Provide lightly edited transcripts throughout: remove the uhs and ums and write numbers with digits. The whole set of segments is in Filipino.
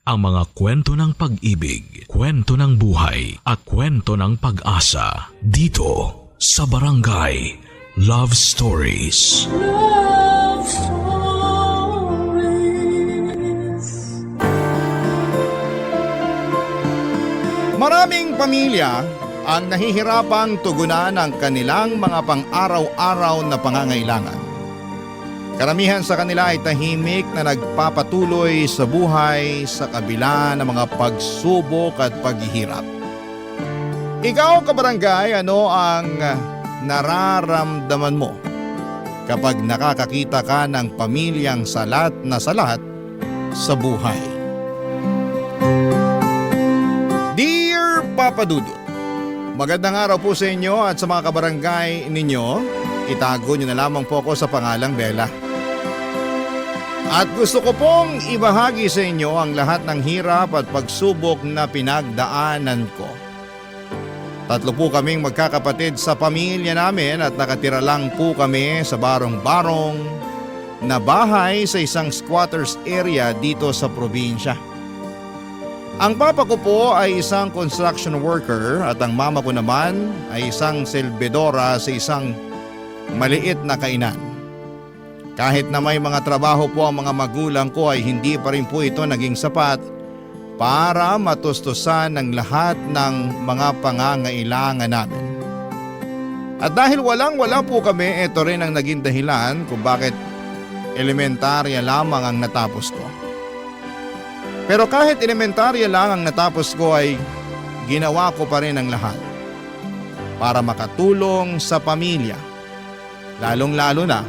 Ang mga kwento ng pag-ibig, kwento ng buhay at kwento ng pag-asa dito sa Barangay Love Stories. Love Stories. Maraming pamilya ang nahihirapang tugunan ang kanilang mga pang-araw-araw na pangangailangan. Karamihan sa kanila ay tahimik na nagpapatuloy sa buhay sa kabila ng mga pagsubok at paghihirap. Ikaw, kabarangay, ano ang nararamdaman mo kapag nakakakita ka ng pamilyang salat na salat sa buhay? Dear Papa Dudut, magandang araw po sa inyo at sa mga kabarangay ninyo. Itago nyo na lamang po ako sa pangalang Bella. At gusto ko pong ibahagi sa inyo ang lahat ng hirap at pagsubok na pinagdaanan ko. Tatlo po kaming magkakapatid sa pamilya namin at nakatira lang po kami sa barong-barong na bahay sa isang squatters area dito sa probinsya. Ang papa ko po ay isang construction worker at ang mama ko naman ay isang selbedora sa isang maliit na kainan. Kahit na may mga trabaho po ang mga magulang ko ay hindi pa rin po ito naging sapat para matustusan ng lahat ng mga pangangailangan namin. At dahil walang-wala po kami, ito rin ang naging dahilan kung bakit elementarya lamang ang natapos ko. Pero kahit elementarya lang ang natapos ko ay ginawa ko pa rin ang lahat para makatulong sa pamilya. Lalong-lalo na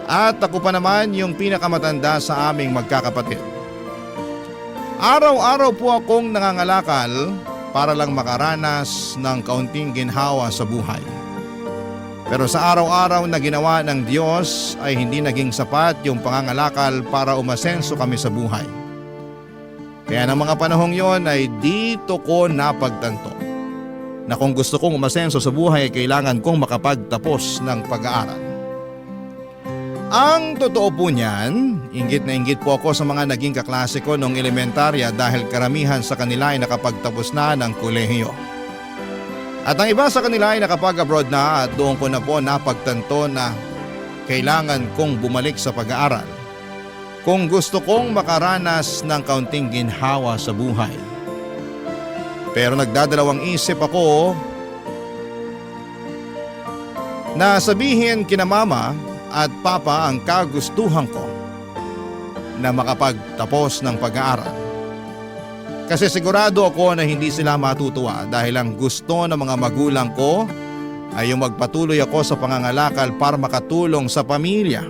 at ako pa naman yung pinakamatanda sa aming magkakapatid. Araw-araw po akong nangangalakal para lang makaranas ng kaunting ginhawa sa buhay. Pero sa araw-araw na ginawa ng Diyos ay hindi naging sapat yung pangangalakal para umasenso kami sa buhay. Kaya ng mga panahong yon ay dito ko napagtanto na kung gusto kong umasenso sa buhay ay kailangan kong makapagtapos ng pag-aaral. Ang totoo po niyan, inggit na inggit po ako sa mga naging kaklase ko noong elementarya dahil karamihan sa kanila ay nakapagtapos na ng kolehiyo. At ang iba sa kanila ay nakapag-abroad na at doon ko na po napagtanto na kailangan kong bumalik sa pag-aaral kung gusto kong makaranas ng kaunting ginhawa sa buhay. Pero nagdadalawang isip ako na sabihin kina mama at papa ang kagustuhan ko na makapagtapos ng pag-aaral. Kasi sigurado ako na hindi sila matutuwa dahil ang gusto ng mga magulang ko ay yung magpatuloy ako sa pangangalakal para makatulong sa pamilya.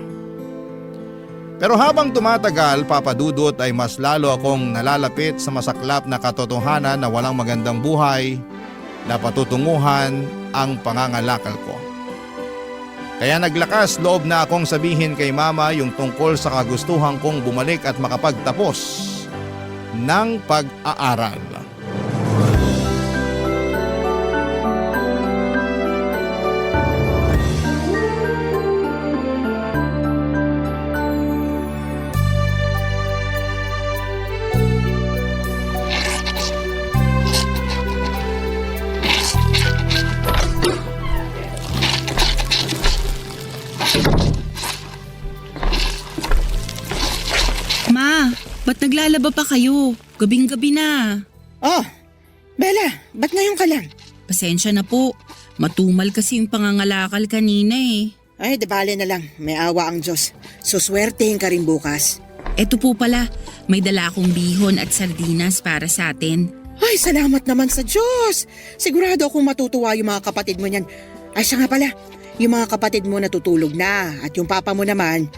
Pero habang tumatagal, Papa Dudut, ay mas lalo akong nalalapit sa masaklap na katotohanan na walang magandang buhay na patutunguhan ang pangangalakal ko. Kaya naglakas loob na akong sabihin kay mama yung tungkol sa kagustuhan kong bumalik at makapagtapos ng pag-aaral. Ba't naglalaba pa kayo? Gabing-gabi na. Oh, Bella, ba't ngayon ka lang? Pasensya na po. Matumal kasi yung pangangalakal kanina eh. Ay, di bale na lang. May awa ang Diyos. Suswertehin ka rin bukas. Eto po pala, may dala akong bihon at sardinas para sa atin. Ay, salamat naman sa Diyos. Sigurado akong matutuwa yung mga kapatid mo niyan. Ay, siya nga pala. Yung mga kapatid mo natutulog na at yung papa mo naman,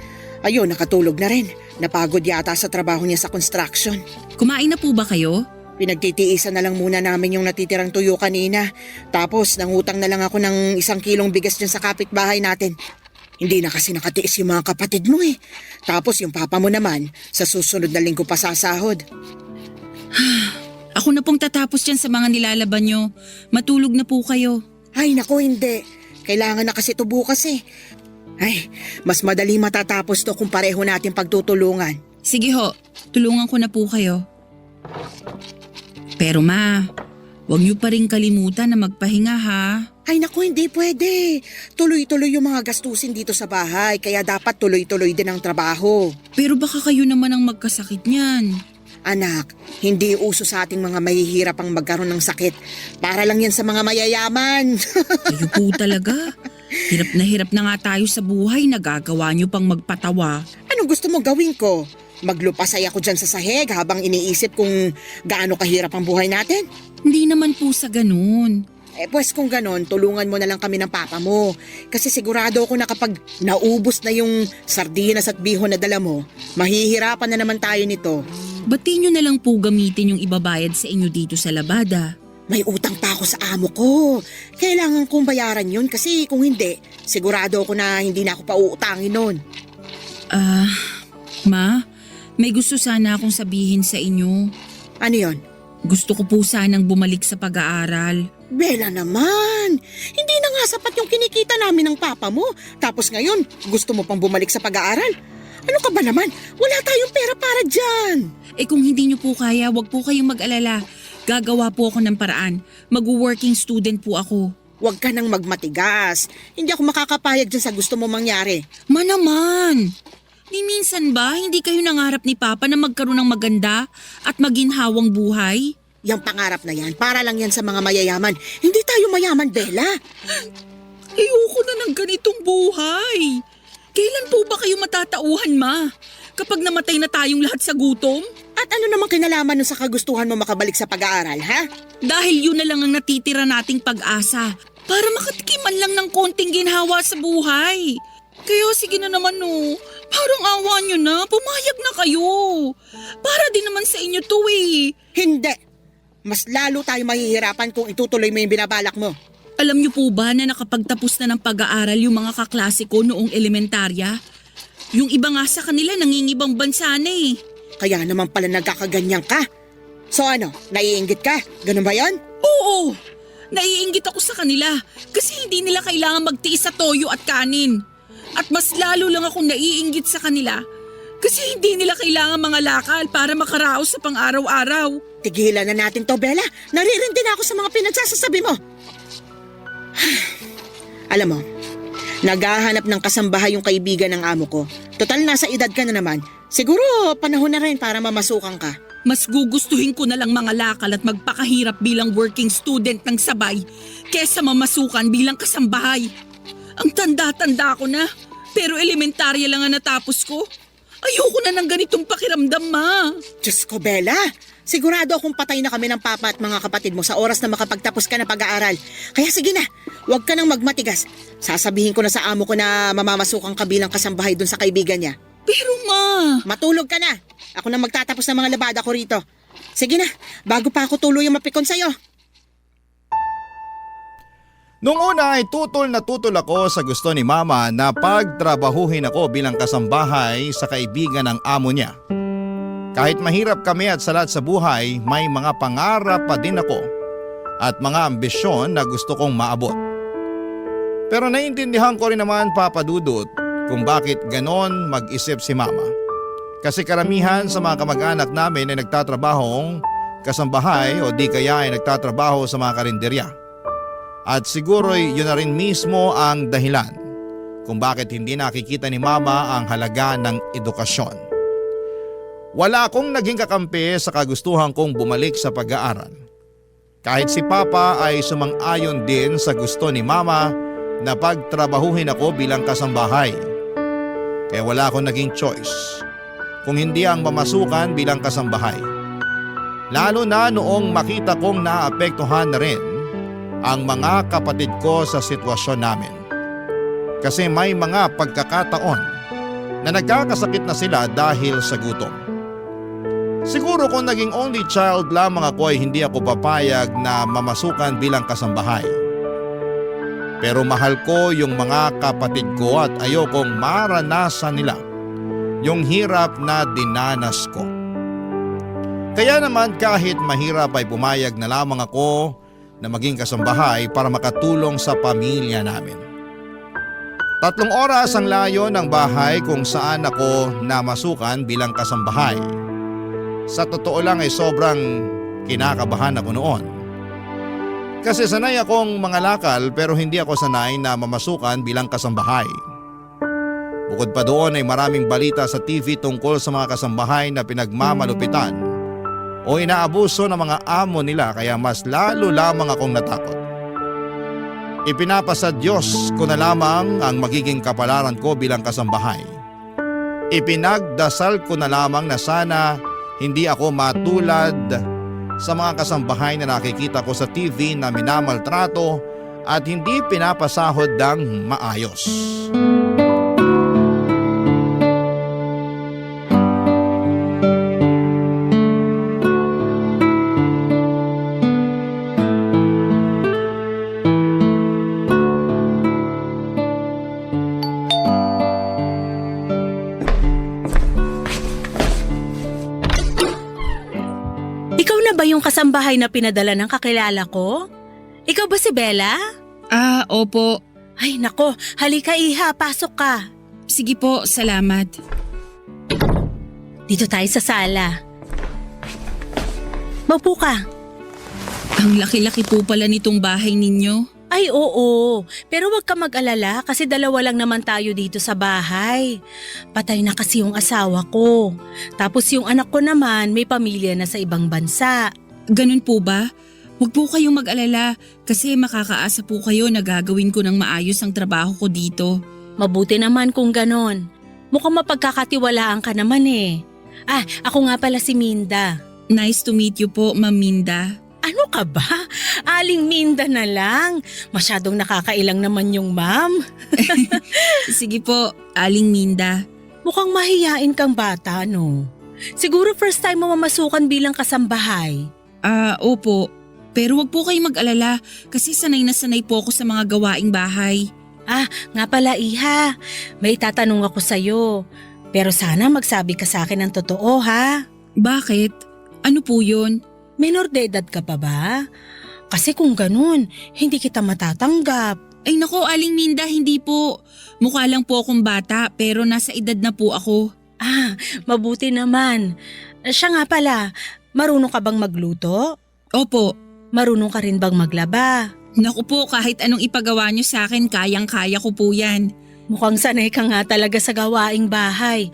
ayun, nakatulog na rin. Napagod yata sa trabaho niya sa construction. Kumain na po ba kayo? Pinagtitiisan na lang muna namin yung natitirang tuyo kanina. Tapos nangutang na lang ako ng 1 kilong bigas dyan sa kapitbahay natin. Hindi na kasi nakatiis yung mga kapatid mo eh. Tapos yung papa mo naman, sa susunod na linggo pa sasahod. Ako na pong tatapos dyan sa mga nilalaban nyo. Matulog na po kayo. Ay naku, hindi. Kailangan na kasi ito bukas eh. Ay, mas madali matatapos to kung pareho natin pagtutulungan. Sige ho, tulungan ko na po kayo. Pero ma, huwag niyo pa rin kalimutan na magpahinga ha. Ay naku, hindi pwede. Tuloy-tuloy yung mga gastusin dito sa bahay, kaya dapat tuloy-tuloy din ang trabaho. Pero baka kayo naman ang magkasakit niyan. Anak, hindi uso sa ating mga mahihirap ang magkaroon ng sakit. Para lang yan sa mga mayayaman. Kayo po talaga. Hirap na nga tayo sa buhay, nagagawa niyo pang magpatawa. Anong gusto mo gawin ko? Maglupasay ako dyan sa sahig habang iniisip kung gaano kahirap ang buhay natin? Hindi naman po sa ganun. Pues kung ganon, tulungan mo na lang kami ng papa mo. Kasi sigurado ako na kapag naubos na yung sardinas at bihon na dala mo, mahihirapan na naman tayo nito. Bati nyo na lang po gamitin yung ibabayad sa inyo dito sa labada. May utang pa ako sa amo ko. Kailangan kong bayaran yun kasi kung hindi, sigurado ako na hindi na ako pauutangin nun. Ma, may gusto sana akong sabihin sa inyo. Ano yon? Gusto ko po sanang bumalik sa pag-aaral. Bella naman, hindi na nga sapat yung kinikita namin ng papa mo. Tapos ngayon, gusto mo pang bumalik sa pag-aaral? Ano ka ba naman? Wala tayong pera para dyan. Kung hindi nyo po kaya, wag po kayong mag-alala. Gagawa po ako ng paraan. Mag-working student po ako. Huwag ka nang magmatigas. Hindi ako makakapayag dyan sa gusto mo mangyari. Ma naman! Ni minsan ba hindi kayo nangarap ni Papa na magkaroon ng maganda at maginhawang buhay? Yang pangarap na yan, para lang yan sa mga mayayaman. Hindi tayo mayaman, Bella. Ayoko na ng ganitong buhay. Kailan po ba kayo matatauhan, Ma? Kapag namatay na tayong lahat sa gutom? At ano namang kinalaman nun sa kagustuhan mo makabalik sa pag-aaral, ha? Dahil yun na lang ang natitira nating pag-asa para makatikiman lang ng konting ginhawa sa buhay. Kaya sige na naman parang awa nyo na, pumayag na kayo. Para din naman sa inyo to eh. Hindi. Mas lalo tayo mahihirapan kung itutuloy mo yung binabalak mo. Alam niyo po ba na nakapagtapos na ng pag-aaral yung mga kaklase ko noong elementarya? Yung iba nga sa kanila nangingibang bansa na eh. Kaya naman pala nagkakaganyan ka. So ano, naiinggit ka? Ganun ba yan? Oo, naiinggit ako sa kanila kasi hindi nila kailangan magtiis sa toyo at kanin. At mas lalo lang akong naiinggit sa kanila kasi hindi nila kailangan mga lakal para makaraos sa pang-araw-araw. Tigilan na natin to, Bella. Naririndi na ako sa mga pinagsasasabi mo. Alam mo, naghahanap ng kasambahay yung kaibigan ng amo ko. Total, nasa edad ka na naman. Siguro panahon na rin para mamasukan ka. Mas gugustuhin ko na lang mga lakal at magpakahirap bilang working student ng sabay kesa mamasukan bilang kasambahay. Ang tanda-tanda ko na, pero elementarya lang ang natapos ko. Ayoko na ng ganitong pakiramdam, Ma. Diyos ko, Bella. Sigurado akong patay na kami ng papa at mga kapatid mo sa oras na makapagtapos ka na pag-aaral. Kaya sige na, huwag ka nang magmatigas. Sasabihin ko na sa amo ko na mamamasukan ka bilang kasambahay dun sa kaibigan niya. Pero Ma... Matulog ka na. Ako na magtatapos ng mga labada ko rito. Sige na, bago pa ako tuluyang mapikon sa'yo. Nung una ay tutol na tutol ako sa gusto ni Mama na pagtrabahuhin ako bilang kasambahay sa kaibigan ng amo niya. Kahit mahirap kami at salat sa buhay, may mga pangarap pa din ako at mga ambisyon na gusto kong maabot. Pero naiintindihan ko rin naman, Papa Dudut, kung bakit ganon mag-isip si Mama. Kasi karamihan sa mga kamag-anak namin ay nagtatrabahong kasambahay o di kaya ay nagtatrabaho sa mga karinderya. At siguro'y yun na rin mismo ang dahilan kung bakit hindi nakikita ni Mama ang halaga ng edukasyon. Wala akong naging kakampi sa kagustuhan kong bumalik sa pag-aaral. Kahit si Papa ay sumang-ayon din sa gusto ni Mama na pagtrabahuhin ako bilang kasambahay. Kaya wala akong naging choice kung hindi ang mamasukan bilang kasambahay. Lalo na noong makita kong naapektuhan na rin ang mga kapatid ko sa sitwasyon namin. Kasi may mga pagkakataon na nagkakasakit na sila dahil sa gutom. Siguro kung naging only child lamang ako ay hindi ako papayag na mamasukan bilang kasambahay. Pero mahal ko yung mga kapatid ko at ayokong maranasan nila yung hirap na dinanas ko. Kaya naman kahit mahirap ay pumayag na lamang ako na maging kasambahay para makatulong sa pamilya namin. 3 oras ang layo ng bahay kung saan ako namasukan bilang kasambahay. Sa totoo lang ay sobrang kinakabahan ako noon. Kasi sanay akong mangalakal pero hindi ako sanay na mamasukan bilang kasambahay. Bukod pa doon ay maraming balita sa TV tungkol sa mga kasambahay na pinagmamalupitan o inaabuso ng mga amo nila kaya mas lalo lamang akong natakot. Ipinapasa Diyos ko na lamang ang magiging kapalaran ko bilang kasambahay. Ipinagdasal ko na lamang na sana hindi ako matulad sa mga kasambahay na nakikita ko sa TV na minamaltrato at hindi pinapasahod ng maayos. Ikaw na ba yung kasambahay na pinadala ng kakilala ko? Ikaw ba si Bella? Opo. Ay nako, halika Iha, pasok ka. Sige po, salamat. Dito tayo sa sala. Maupo ka. Ang laki-laki po pala nitong bahay ninyo. Ay oo, pero wag ka mag-alala kasi dalawa lang naman tayo dito sa bahay. Patay na kasi yung asawa ko. Tapos yung anak ko naman may pamilya na sa ibang bansa. Ganun po ba? Huwag po kayong mag-alala kasi makakaasa po kayo na gagawin ko ng maayos ang trabaho ko dito. Mabuti naman kung ganon. Mukhang mapagkakatiwalaan ka naman eh. Ako nga pala si Minda. Nice to meet you po, Ma'am Minda. Ano ka ba? Aling Minda na lang. Masyadong nakakailang naman yung ma'am. Sige po, Aling Minda. Mukhang mahiyain kang bata, no? Siguro first time mo mamasukan bilang kasambahay. Opo. Pero wag po kayong mag-alala kasi sanay na sanay po ako sa mga gawaing bahay. Nga pala Iha, may tatanong ako sa'yo. Pero sana magsabi ka sa akin ng totoo ha. Bakit? Ano po yun? Menor de edad ka pa ba? Kasi kung ganun, hindi kita matatanggap. Ay nako, Aling Minda, hindi po. Mukha lang po akong bata pero nasa edad na po ako. Mabuti naman. Siya nga pala, marunong ka bang magluto? Opo. Marunong ka rin bang maglaba? Naku po, kahit anong ipagawa niyo sa akin, kayang-kaya ko po yan. Mukhang sanay ka nga talaga sa gawaing bahay.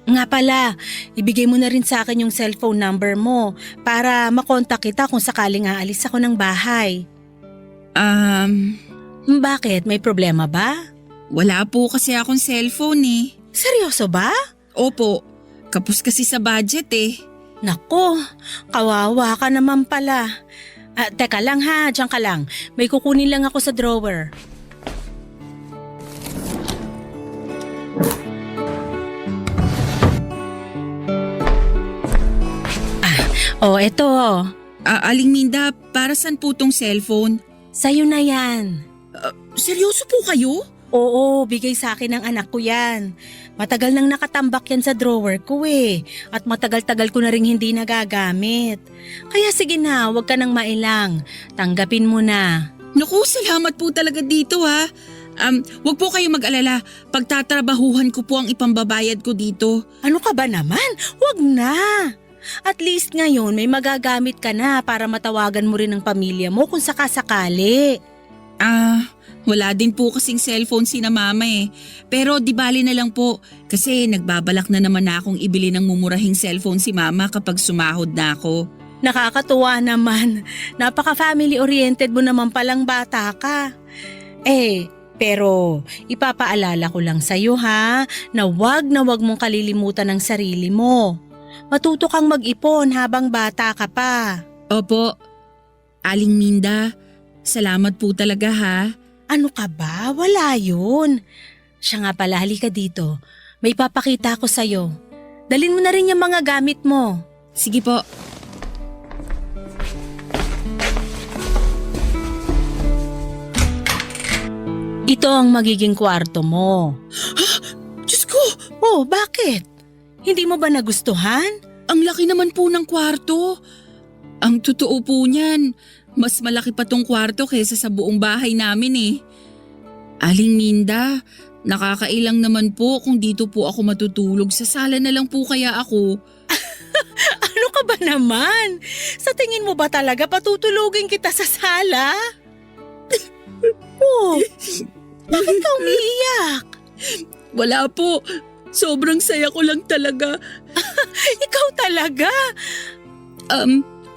Nga pala, ibigay mo na rin sa akin yung cellphone number mo para makontak kita kung sakaling aalis ako ng bahay. Bakit? May problema ba? Wala po kasi akong cellphone eh. Seryoso ba? Opo, kapos kasi sa budget eh. Nako, kawawa ka naman pala. Teka lang ha, diyan ka lang. May kukunin lang ako sa drawer. Eto. Aling Minda, para saan po tong cellphone? Sa'yo na yan. Seryoso po kayo? Oo, bigay sa akin ng anak ko yan. Matagal nang nakatambak yan sa drawer ko eh. At matagal-tagal ko na rin hindi nagagamit. Kaya sige na, huwag ka nang mailang. Tanggapin mo na. Naku, salamat po talaga dito ha. Huwag po kayo mag-alala. Pagtatrabahuhan ko po ang ipambabayad ko dito. Ano ka ba naman? Huwag na. At least ngayon may magagamit ka na para matawagan mo rin ang pamilya mo kung sakasakali. Wala din po kasing cellphone si na mama eh. Pero di bali na lang po kasi nagbabalak na naman na akong ibili ng mumurahing cellphone si mama kapag sumahod na ako. Nakakatuwa naman. Napaka-family oriented mo naman palang bata ka. Pero ipapaalala ko lang sa'yo ha, na wag mong kalilimutan ang sarili mo. Matuto kang mag-ipon habang bata ka pa. Opo, Aling Minda, salamat po talaga ha. Ano ka ba? Wala yun. Siya nga pala, halika dito. May papakita ko sa'yo. Dalhin mo na rin yung mga gamit mo. Sige po. Ito ang magiging kwarto mo. Diyos ko! Oh, bakit? Hindi mo ba nagustuhan? Ang laki naman po ng kwarto. Ang totoo po niyan, mas malaki pa tong kwarto kaysa sa buong bahay namin eh. Aling Minda, nakakailang naman po kung dito po ako matutulog. Sa sala na lang po kaya ako. Ano ka ba naman? Sa tingin mo ba talaga patutulugin kita sa sala? Oh, bakit ka umiiyak? Wala po. Sobrang saya ko lang talaga. Ikaw talaga?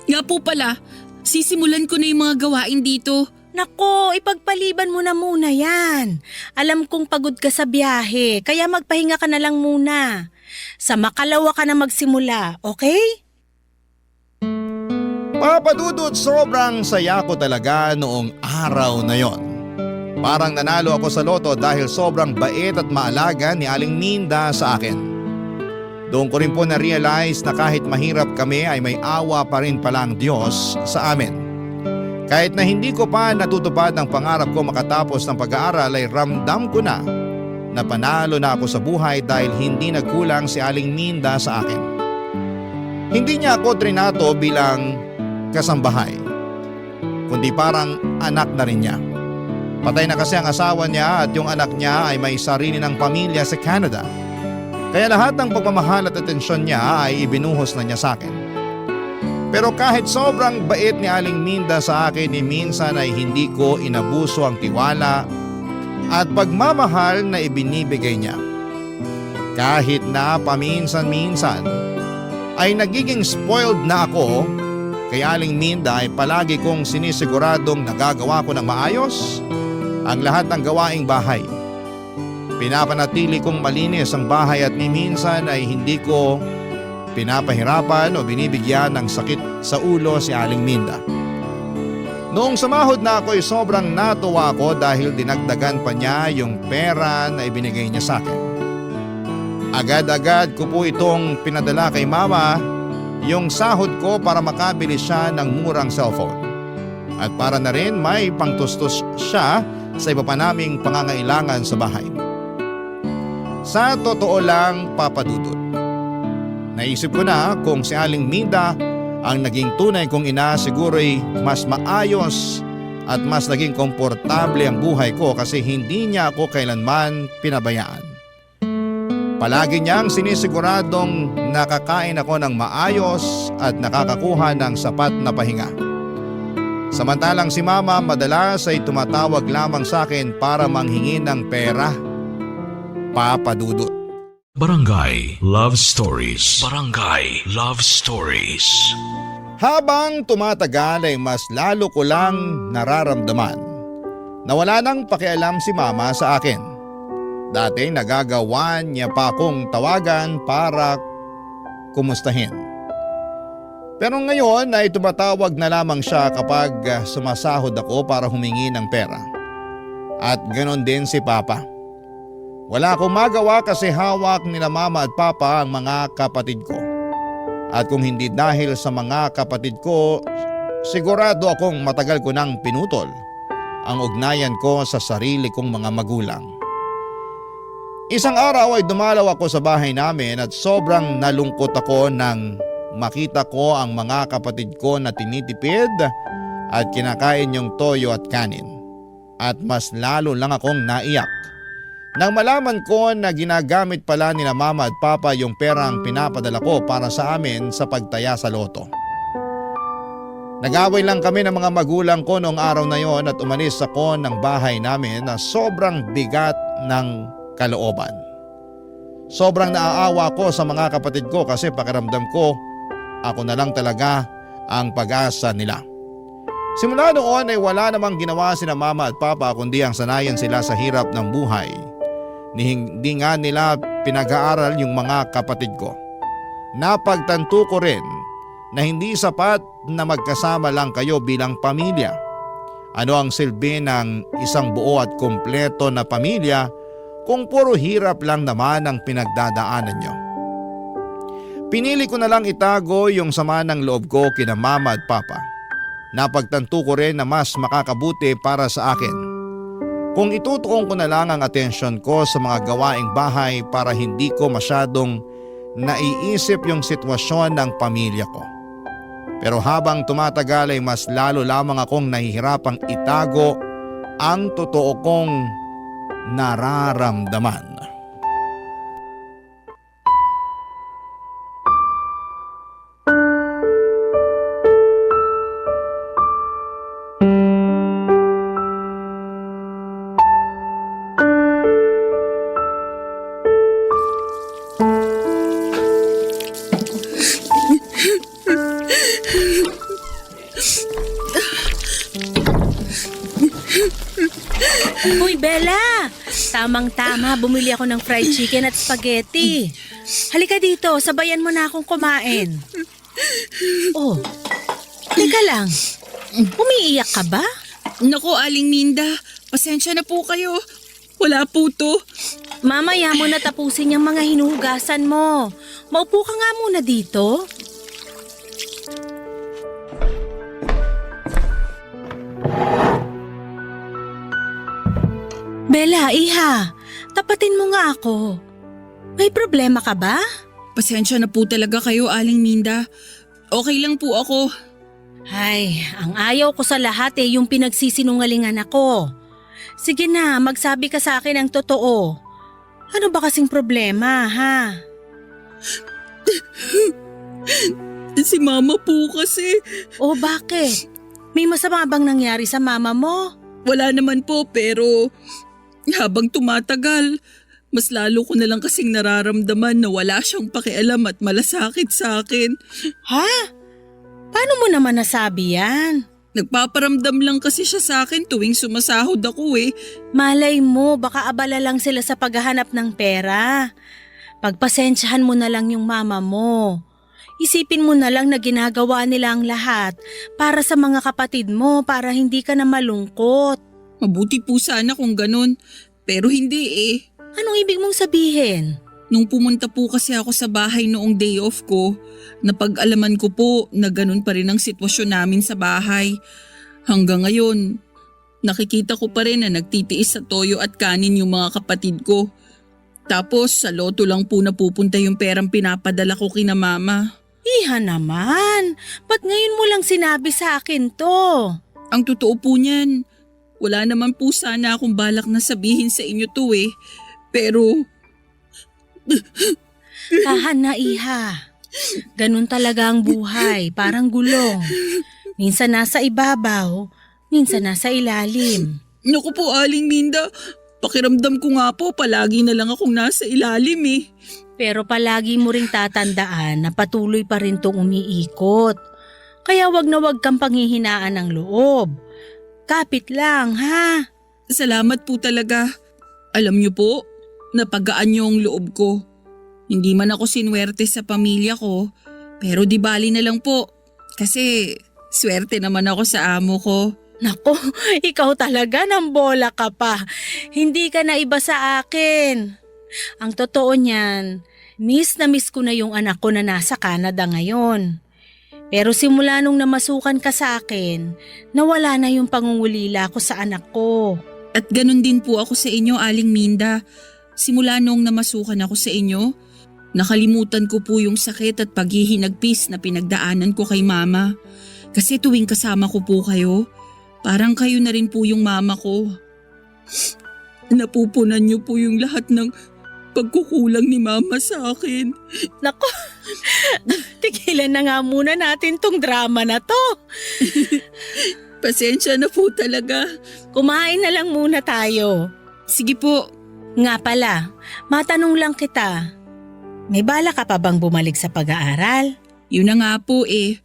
Nga po pala, sisimulan ko na yung mga gawain dito. Nako, ipagpaliban mo na muna yan. Alam kong pagod ka sa biyahe, kaya magpahinga ka na lang muna. Sa makalawa ka na magsimula, okay? Papa Dudut, sobrang saya ko talaga noong araw na yon. Parang nanalo ako sa loto dahil sobrang bait at maalaga ni Aling Minda sa akin. Doon ko rin po na-realize na kahit mahirap kami ay may awa pa rin pala ang Diyos sa amin. Kahit na hindi ko pa natutupad ang pangarap ko makatapos ng pag-aaral ay ramdam ko na panalo na ako sa buhay dahil hindi nagkulang si Aling Minda sa akin. Hindi niya ako trinato bilang kasambahay, kundi parang anak na rin niya. Patay na kasi ang asawa niya at yung anak niya ay may sarili ng pamilya sa Canada. Kaya lahat ng pagmamahal at atensyon niya ay ibinuhos na niya sa akin. Pero kahit sobrang bait ni Aling Minda sa akin, minsan ay hindi ko inabuso ang tiwala at pagmamahal na ibinibigay niya. Kahit na paminsan-minsan ay nagiging spoiled na ako, kay Aling Minda ay palagi kong sinisiguradong nagagawa ko ng maayos ang lahat ng gawaing bahay. Pinapanatili kong malinis ang bahay at minsan ay hindi ko pinapahirapan o binibigyan ng sakit sa ulo si Aling Minda. Noong sumahod na ako ay sobrang natuwa ako dahil dinagdagan pa niya yung pera na ibinigay niya sa akin. Agad-agad ko po itong pinadala kay mama yung sahod ko para makabili siya ng murang cellphone. At para na rin may pangtustos siya sa iba pa naming pangangailangan sa bahay. Sa totoo lang, Papa Dudut, naisip ko na kung si Aling Minda ang naging tunay kong ina, siguro'y mas maayos at mas naging komportable ang buhay ko kasi hindi niya ako kailanman pinabayaan. Palagi niyang sinisiguradong nakakain ako ng maayos at nakakakuha ng sapat na pahinga. Samantalang si Mama madalas ay tumatawag lamang sa akin para manghingi ng pera. Papa Dudut. Barangay Love Stories. Barangay Love Stories. Habang tumatagal ay mas lalo ko lang nararamdaman na wala nang pakialam si Mama sa akin. Dati nagagawan niya pa akong tawagan para kumustahin. Pero ngayon ay tumatawag na lamang siya kapag sumasahod ako para humingi ng pera. At ganon din si Papa. Wala akong magawa kasi hawak nila Mama at Papa ang mga kapatid ko. At kung hindi dahil sa mga kapatid ko, sigurado akong matagal ko nang pinutol ang ugnayan ko sa sarili kong mga magulang. Isang araw ay dumalaw ako sa bahay namin at sobrang nalungkot ako nang makita ko ang mga kapatid ko na tinitipid at kinakain yung toyo at kanin. At mas lalo lang akong naiyak nang malaman ko na ginagamit pala nila Mama at Papa yung perang pinapadala ko para sa amin sa pagtaya sa loto. Nag-away lang kami ng mga magulang ko noong araw na yon at umalis ako ng bahay namin na sobrang bigat ng kalooban. Sobrang naaawa ko sa mga kapatid ko kasi pakiramdam ko ako na lang talaga ang pag-asa nila. Simula noon ay wala namang ginawa sina Mama at Papa kundi ang sanayan sila sa hirap ng buhay. Hindi nga nila pinag-aaral yung mga kapatid ko. Napagtanto ko rin na hindi sapat na magkasama lang kayo bilang pamilya. Ano ang silbi ng isang buo at kumpleto na pamilya kung puro hirap lang naman ang pinagdadaanan nyo? Pinili ko na lang itago yung sama ng loob ko kina Mama at Papa. Napagtanto ko rin na mas makakabuti para sa akin kung itutuon ko na lang ang atensyon ko sa mga gawaing bahay para hindi ko masyadong naiisip yung sitwasyon ng pamilya ko. Pero habang tumatagal ay mas lalo lamang akong nahihirapang itago ang totoo kong nararamdaman. Uy, Bella! Tamang-tama, bumili ako ng fried chicken at spaghetti. Halika dito, sabayan mo na akong kumain. Oh, halika lang. Umiiyak ka ba? Naku, Aling Minda, pasensya na po kayo. Wala po to. Mamaya mo na tapusin yung mga hinuhugasan mo. Maupo ka nga muna dito. Bella, iha, tapatin mo nga ako. May problema ka ba? Pasensya na po talaga kayo, Aling Minda. Okay lang po ako. Ay, ang ayaw ko sa lahat yung pinagsisinungalingan ako. Sige na, magsabi ka sa akin ang totoo. Ano ba kasing problema, ha? Si Mama po kasi. O bakit? May masama bang nangyari sa mama mo? Wala naman po pero habang tumatagal, mas lalo ko na lang kasing nararamdaman na wala siyang pakialam at malasakit sa akin. Ha? Paano mo naman nasabi yan? Nagpaparamdam lang kasi siya sa akin tuwing sumasahod ako eh. Malay mo, baka abala lang sila sa paghahanap ng pera. Pagpasensyahan mo na lang yung mama mo. Isipin mo na lang na ginagawa nila ang lahat para sa mga kapatid mo para hindi ka na malungkot. Mabuti po sana kung ganun, pero hindi eh. Anong ibig mong sabihin? Nung pumunta po kasi ako sa bahay noong day off ko, napag-alaman ko po na ganun pa rin ang sitwasyon namin sa bahay. Hanggang ngayon, nakikita ko pa rin na nagtitiis sa toyo at kanin yung mga kapatid ko. Tapos sa loto lang po napupunta yung perang pinapadala ko kina mama. Iha naman, ba't ngayon mo lang sinabi sa akin to? Ang totoo po niyan, wala naman po sana akong balak na sabihin sa inyo to eh. Pero Tahan na, iha. Ganun talaga ang buhay, parang gulong. Minsan nasa ibabaw, minsan nasa ilalim. naku po Aling Minda, pakiramdam ko nga po palagi na lang akong nasa ilalim eh. Pero palagi mo ring tatandaan na patuloy pa rin tong umiikot. Kaya wag na wag kang panghihinaan ng loob. Kapit lang, ha? Salamat po talaga. Alam niyo po, napagaan niyo ang loob ko. Hindi man ako sinwerte sa pamilya ko, pero di bali na lang po. Kasi swerte naman ako sa amo ko. Nako, ikaw talaga ng bola ka pa. Hindi ka na iba sa akin. Ang totoo niyan, miss na miss ko na yung anak ko na nasa Canada ngayon. Pero simula nung namasukan ka sa akin, nawala na yung pangungulila ko sa anak ko. At ganun din po ako sa inyo, Aling Minda. Simula nung namasukan ako sa inyo, nakalimutan ko po yung sakit at paghihinagpis na pinagdaanan ko kay mama. Kasi tuwing kasama ko po kayo, parang kayo na rin po yung mama ko. Napupunan niyo po yung lahat ng pagkukulang ni mama sa akin. Nako, tigilan na nga muna natin tong drama na to. Pasensya na po talaga. Kumain na lang muna tayo. Sige po. Nga pala, matanong lang kita. May bala ka pa bang bumalik sa pag-aaral? Yun na nga po eh.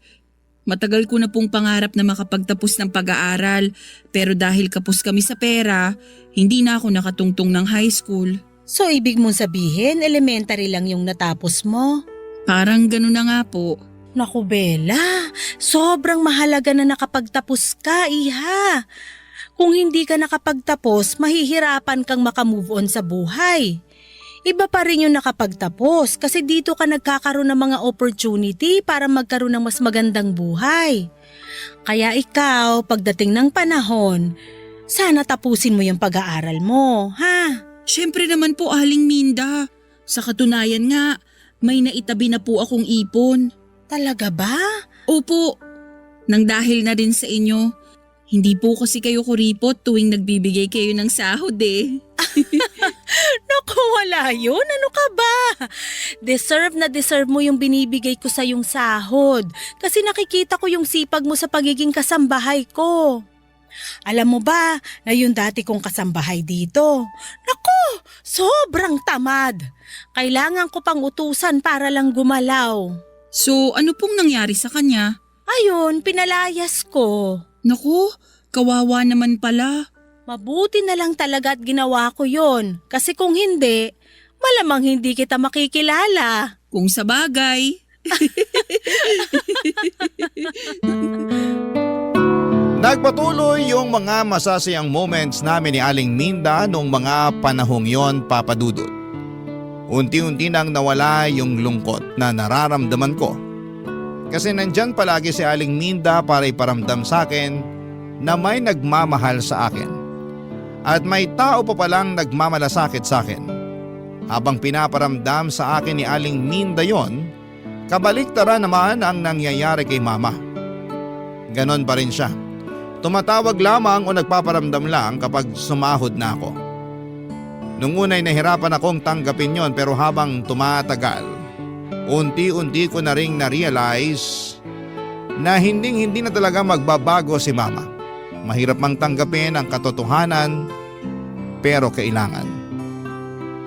Matagal ko na pong pangarap na makapagtapos ng pag-aaral pero dahil kapos kami sa pera, hindi na ako nakatungtong ng high school. So ibig mong sabihin, elementary lang yung natapos mo? Parang gano'n na nga po. Naku Bella, sobrang mahalaga na nakapagtapos ka, iha. Kung hindi ka nakapagtapos, mahihirapan kang makamove on sa buhay. Iba pa rin yung nakapagtapos kasi dito ka nagkakaroon ng mga opportunity para magkaroon ng mas magandang buhay. Kaya ikaw, pagdating ng panahon, sana tapusin mo yung pag-aaral mo, ha? Siyempre naman po, Aling Minda. Sa katunayan nga, may naitabi na po akong ipon. Talaga ba? Opo, nang dahil na din sa inyo. Hindi po kasi kayo kuripot tuwing nagbibigay kayo ng sahod eh. Naku, wala yun. Ano ka ba? Deserve na deserve mo yung binibigay ko sa yung sahod. Kasi nakikita ko yung sipag mo sa pagiging kasambahay ko. Alam mo ba na yung dati kong kasambahay dito? Naku, sobrang tamad. Kailangan ko pang utusan para lang gumalaw. So ano pong nangyari sa kanya? Ayun, pinalayas ko. Naku, kawawa naman pala. Mabuti na lang talaga at ginawa ko yon. Kasi kung hindi, malamang hindi kita makikilala. Kung sa bagay. Nagpatuloy yung mga masasayang moments namin ni Aling Minda noong mga panahong yon, Papa Dudut. Unti-unti nang nawala yung lungkot na nararamdaman ko. Kasi nandyan palagi si Aling Minda para iparamdam sa akin na may nagmamahal sa akin. At may tao pa palang nagmamalasakit sa akin. Habang pinaparamdam sa akin ni Aling Minda yon, kabaliktaran naman ang nangyayari kay Mama. Ganon pa rin siya. Tumatawag lamang o nagpaparamdam lang kapag sumahod na ako. Nung una'y nahirapan akong tanggapin yon, pero habang tumatagal, unti-unti ko na ring na-realize na hindi na talaga magbabago si Mama. Mahirap mang tanggapin ang katotohanan, pero kailangan.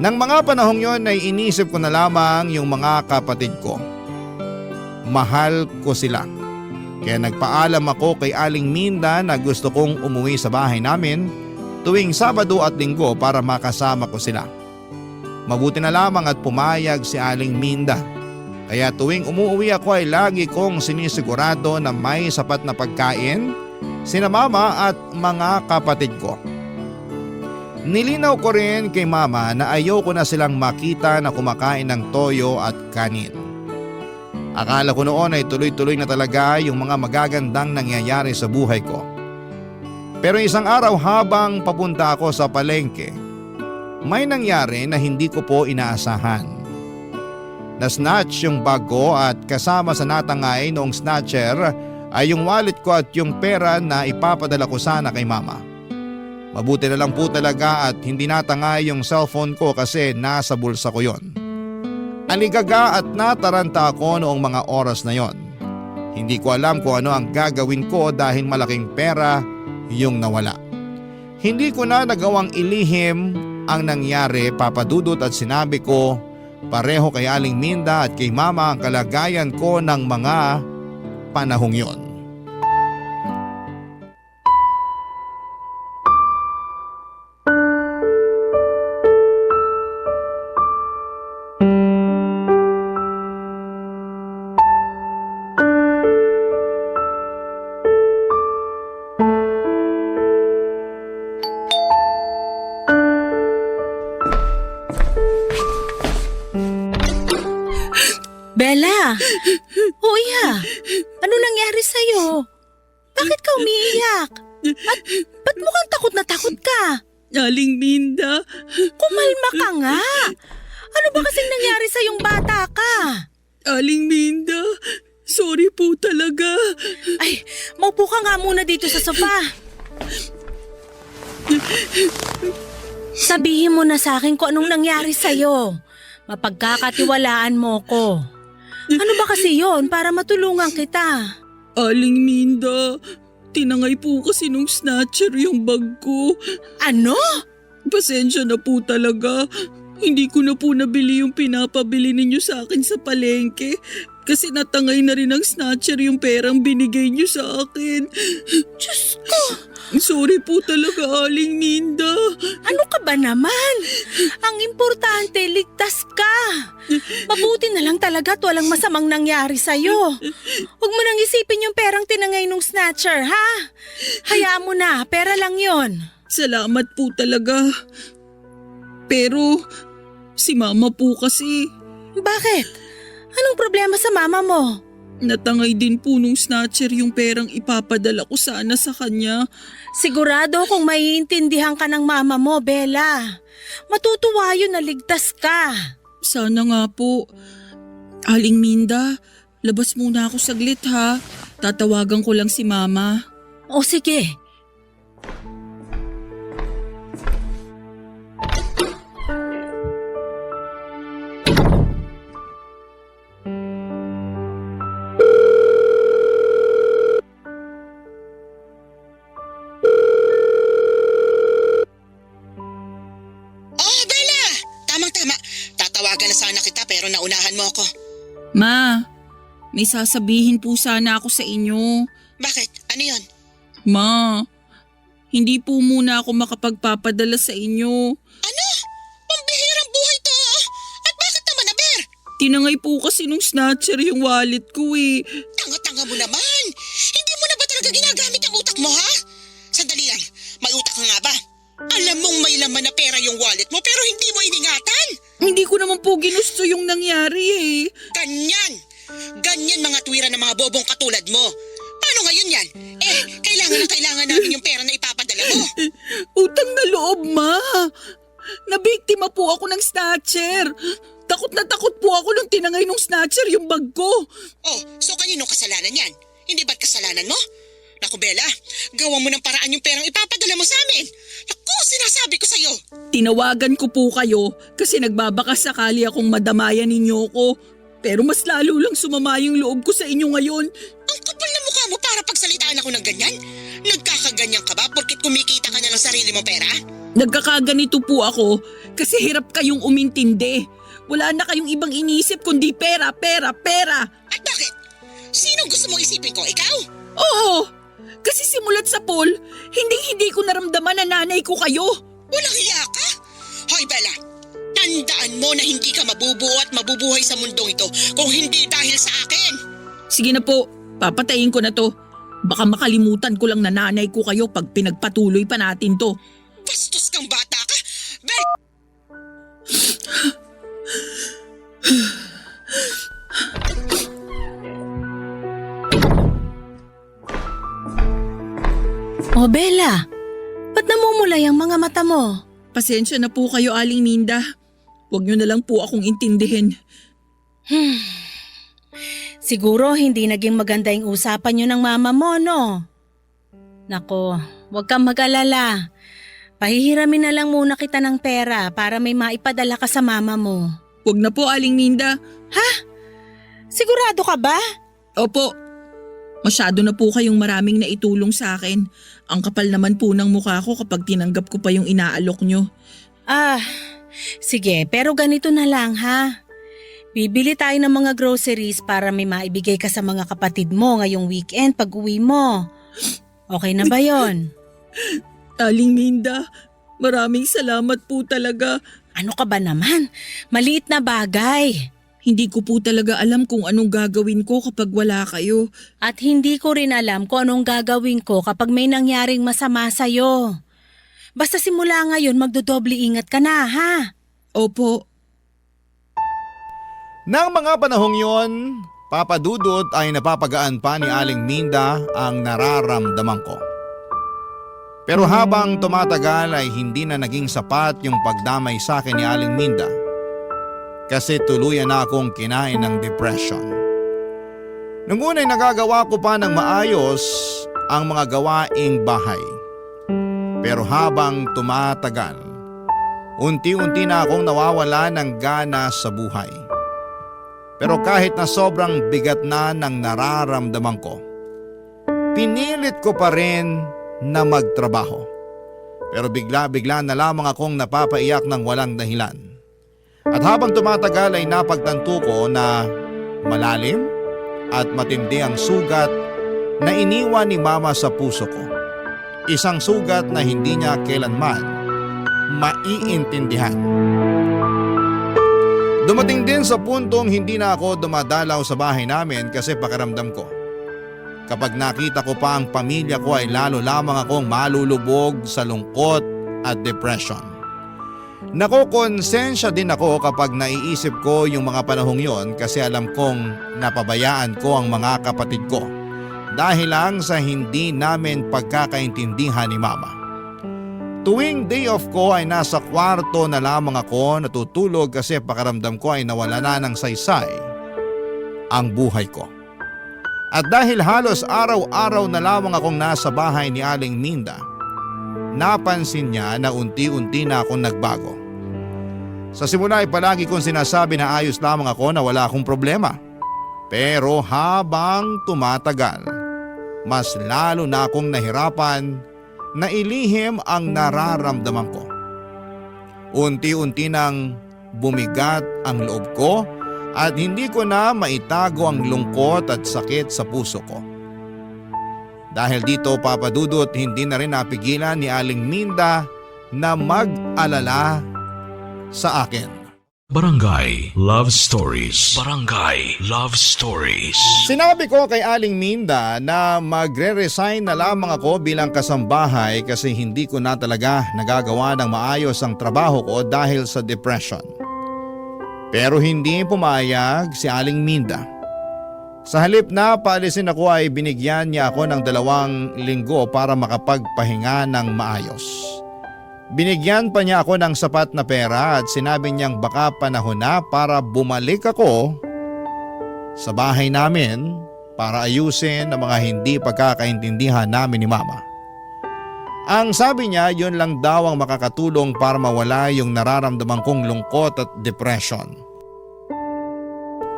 Nang mga panahong yon ay inisip ko na lamang yung mga kapatid ko. Mahal ko sila. Kaya nagpaalam ako kay Aling Minda na gusto kong umuwi sa bahay namin tuwing Sabado at Linggo para makasama ko sila. Mabuti na lamang at pumayag si Aling Minda. Kaya tuwing umuwi ako ay lagi kong sinisigurado na may sapat na pagkain sina Mama at mga kapatid ko. Nilinaw ko rin kay Mama na ayoko na silang makita na kumakain ng toyo at kanin. Akala ko noon ay tuloy-tuloy na talaga yung mga magagandang nangyayari sa buhay ko. Pero isang araw habang papunta ako sa palengke, may nangyari na hindi ko po inaasahan. Na-snatch yung bag ko at kasama sa natangay noong snatcher ay yung wallet ko at yung pera na ipapadala ko sana kay Mama. Mabuti na lang po talaga at hindi natangay yung cellphone ko kasi nasa bulsa ko yon. Aligaga at nataranta ako noong mga oras na yon. Hindi ko alam kung ano ang gagawin ko dahil malaking pera yung nawala. Hindi ko na nagawang ilihim ang nangyari, Papa Dudut, at sinabi ko pareho kay Aling Minda at kay Mama ang kalagayan ko ng mga panahong yon. Bella! Huya! Ano nangyari sa'yo? Bakit ka umiiyak? At ba't mukhang takot na takot ka? Aling Minda. Kumalma ka nga! Ano ba kasing nangyari sa yung bata ka? Aling Minda. Sorry po talaga. Ay, maupo ka nga muna dito sa sofa. Sabihin mo na sa akin kung anong nangyari sa'yo. Mapagkakatiwalaan mo ko. Ano ba kasi yon para matulungan kita? Aling Minda, tinangay po kasi nung snatcher yung bag ko. Ano? Pasensya na po talaga. Hindi ko na po nabili yung pinapabili ninyo sa akin sa palengke. Kasi natangay na rin ng snatcher yung perang binigay niyo sa akin. Diyos ko! Sorry po talaga, Aling Minda. Ano ka ba naman? Ang importante, ligtas ka. Mabuti na lang talaga at walang masamang nangyari sa'yo. Huwag mo nang isipin yung perang tinangay nung snatcher, ha? Hayaan mo na, pera lang yon. Salamat po talaga. Pero si Mama po kasi. Bakit? Anong problema sa mama mo? Natangay din po nung snatcher yung perang ipapadala ko sana sa kanya. Sigurado kung maiintindihan ka ng mama mo, Bella. Matutuwa yun na ligtas ka. Sana nga po. Aling Minda, labas muna ako saglit ha. Tatawagan ko lang si Mama. O sige. Pero naunahan mo ako. Ma, may sasabihin po sana ako sa inyo. Bakit? Ano yon? Ma, Hindi po muna ako makapagpapadala sa inyo. Ano? Pambihirang buhay to ah. At bakit naman na, Ber? Tinangay po kasi nung snatcher yung wallet ko eh. Tanga-tanga mo naman. Hindi mo na ba talaga ginagamit ang utak mo, ha? Sandali lang, may utak ka nga ba? Alam mong may laman na pera yung wallet mo pero hindi mo iningatan. Hindi ko naman po ginusto yung nangyari eh. Ganyan. Ganyan mga tuwira ng mga bobong katulad mo. Paano ngayon yan? Kailangan namin yung pera na ipapadala mo. Utang na loob, ma. Nabiktima po ako ng snatcher. Takot na takot po ako nung tinangay nung snatcher yung bag ko. Oh, so kaninong kasalanan yan? Hindi ba't kasalanan mo? Naku, Bella, gawa mo ng paraan yung perang ipapadala mo sa amin. Naku, sinasabi ko sa'yo. Tinawagan ko po kayo kasi nagbabaka sakali akong madamayan ninyo ko. Pero mas lalo lang sumama yung loob ko sa inyo ngayon. Ang kapal na mukha mo para pagsalitaan ako ng ganyan? Nagkakaganyan ka ba porkit kumikita ka na ng sarili mong pera? Nagkakaganito po ako kasi hirap kayong umintindi. Wala na kayong ibang inisip kundi pera, pera, pera. At bakit? Sino gusto mong isipin ko? Ikaw? Oo, kasi simulat sa poll, hindi ko naramdaman na nanay ko kayo. Walang hiya ka? Hoy, Bella, tandaan mo na hindi ka mabubuo at mabubuhay sa mundong ito kung hindi dahil sa akin. Sige na po, papatayin ko na to. Baka makalimutan ko lang na nanay ko kayo pag pinagpatuloy pa natin to. Bastos kang bata ka. Bella! O Bella, ba't namumulay ang mga mata mo? Pasensya na po kayo, Aling Minda. Huwag niyo na lang po akong intindihin. Siguro hindi naging maganda yung usapan niyo ng mama mo, no? Nako, huwag kang mag-alala. Pahihiramin na lang muna kita ng pera para may maipadala ka sa mama mo. Huwag na po, Aling Minda. Sigurado ka ba? Opo, masyado na po kayong maraming naitulong sa akin. Ang kapal naman po ng mukha ko kapag tinanggap ko pa yung inaalok nyo. Sige, pero ganito na lang ha. Bibili tayo ng mga groceries para may maibigay ka sa mga kapatid mo ngayong weekend pag uwi mo. Okay na ba yon? Aling Minda, maraming salamat po talaga. Ano ka ba naman? Maliit na bagay. Hindi ko po talaga alam kung anong gagawin ko kapag wala kayo. At hindi ko rin alam kung anong gagawin ko kapag may nangyaring masama sa'yo. Basta simula ngayon magdodoble ingat ka na, ha? Opo. Nang mga panahong yon, Papa Dudut ay napapagaan pa ni Aling Minda ang nararamdaman ko. Pero habang tumatagal ay hindi na naging sapat yung pagdamay sa akin ni Aling Minda. Kasi tuluyan na akong kinain ng depression. Nung una'y nagagawa ko pa ng maayos ang mga gawaing bahay. Pero habang tumatagal, unti-unti na akong nawawala ng gana sa buhay. Pero kahit na sobrang bigat na ng nararamdaman ko, pinilit ko pa rin na magtrabaho. Pero bigla-bigla na lamang akong napapaiyak ng walang dahilan. At habang tumatagal ay napagtanto ko na malalim at matindi ang sugat na iniwan ni Mama sa puso ko. Isang sugat na hindi niya kailanman maiintindihan. Dumating din sa puntong hindi na ako dumadalaw sa bahay namin kasi pakiramdam ko. Kapag nakita ko pa ang pamilya ko ay lalo lamang akong malulubog sa lungkot at depression. Nakokonsensya din ako kapag naiisip ko yung mga panahong yon kasi alam kong napabayaan ko ang mga kapatid ko dahil lang sa hindi namin pagkakaintindihan ni Mama. Tuwing day off ko ay nasa kwarto na lamang ako natutulog kasi pakiramdam ko ay nawala na ng saysay ang buhay ko. At dahil halos araw-araw na lamang akong nasa bahay ni Aling Minda, napansin niya na unti-unti na akong nagbago. Sa simula ay palagi kong sinasabi na ayos lamang ako na wala akong problema. Pero habang tumatagal, mas lalo na akong nahirapan na ilihim ang nararamdaman ko. Unti-unti nang bumigat ang loob ko at hindi ko na maitago ang lungkot at sakit sa puso ko. Dahil dito Papa Dudut, hindi na rin napigilan ni Aling Minda na mag-alala sa akin. Barangay Love Stories. Barangay Love Stories. Sinabi ko kay Aling Minda na magre-resign na lamang ako bilang kasambahay kasi hindi ko na talaga nagagawa ng maayos ang trabaho ko dahil sa depression. Pero hindi pumayag si Aling Minda. Sa halip na paalisin ako ay binigyan niya ako ng 2 linggo para makapagpahinga ng maayos. Binigyan pa niya ako ng sapat na pera at sinabi niyang baka panahon na para bumalik ako sa bahay namin para ayusin ang mga hindi pagkakaintindihan namin ni Mama. Ang sabi niya, yun lang daw ang makakatulong para mawala yung nararamdaman kong lungkot at depression.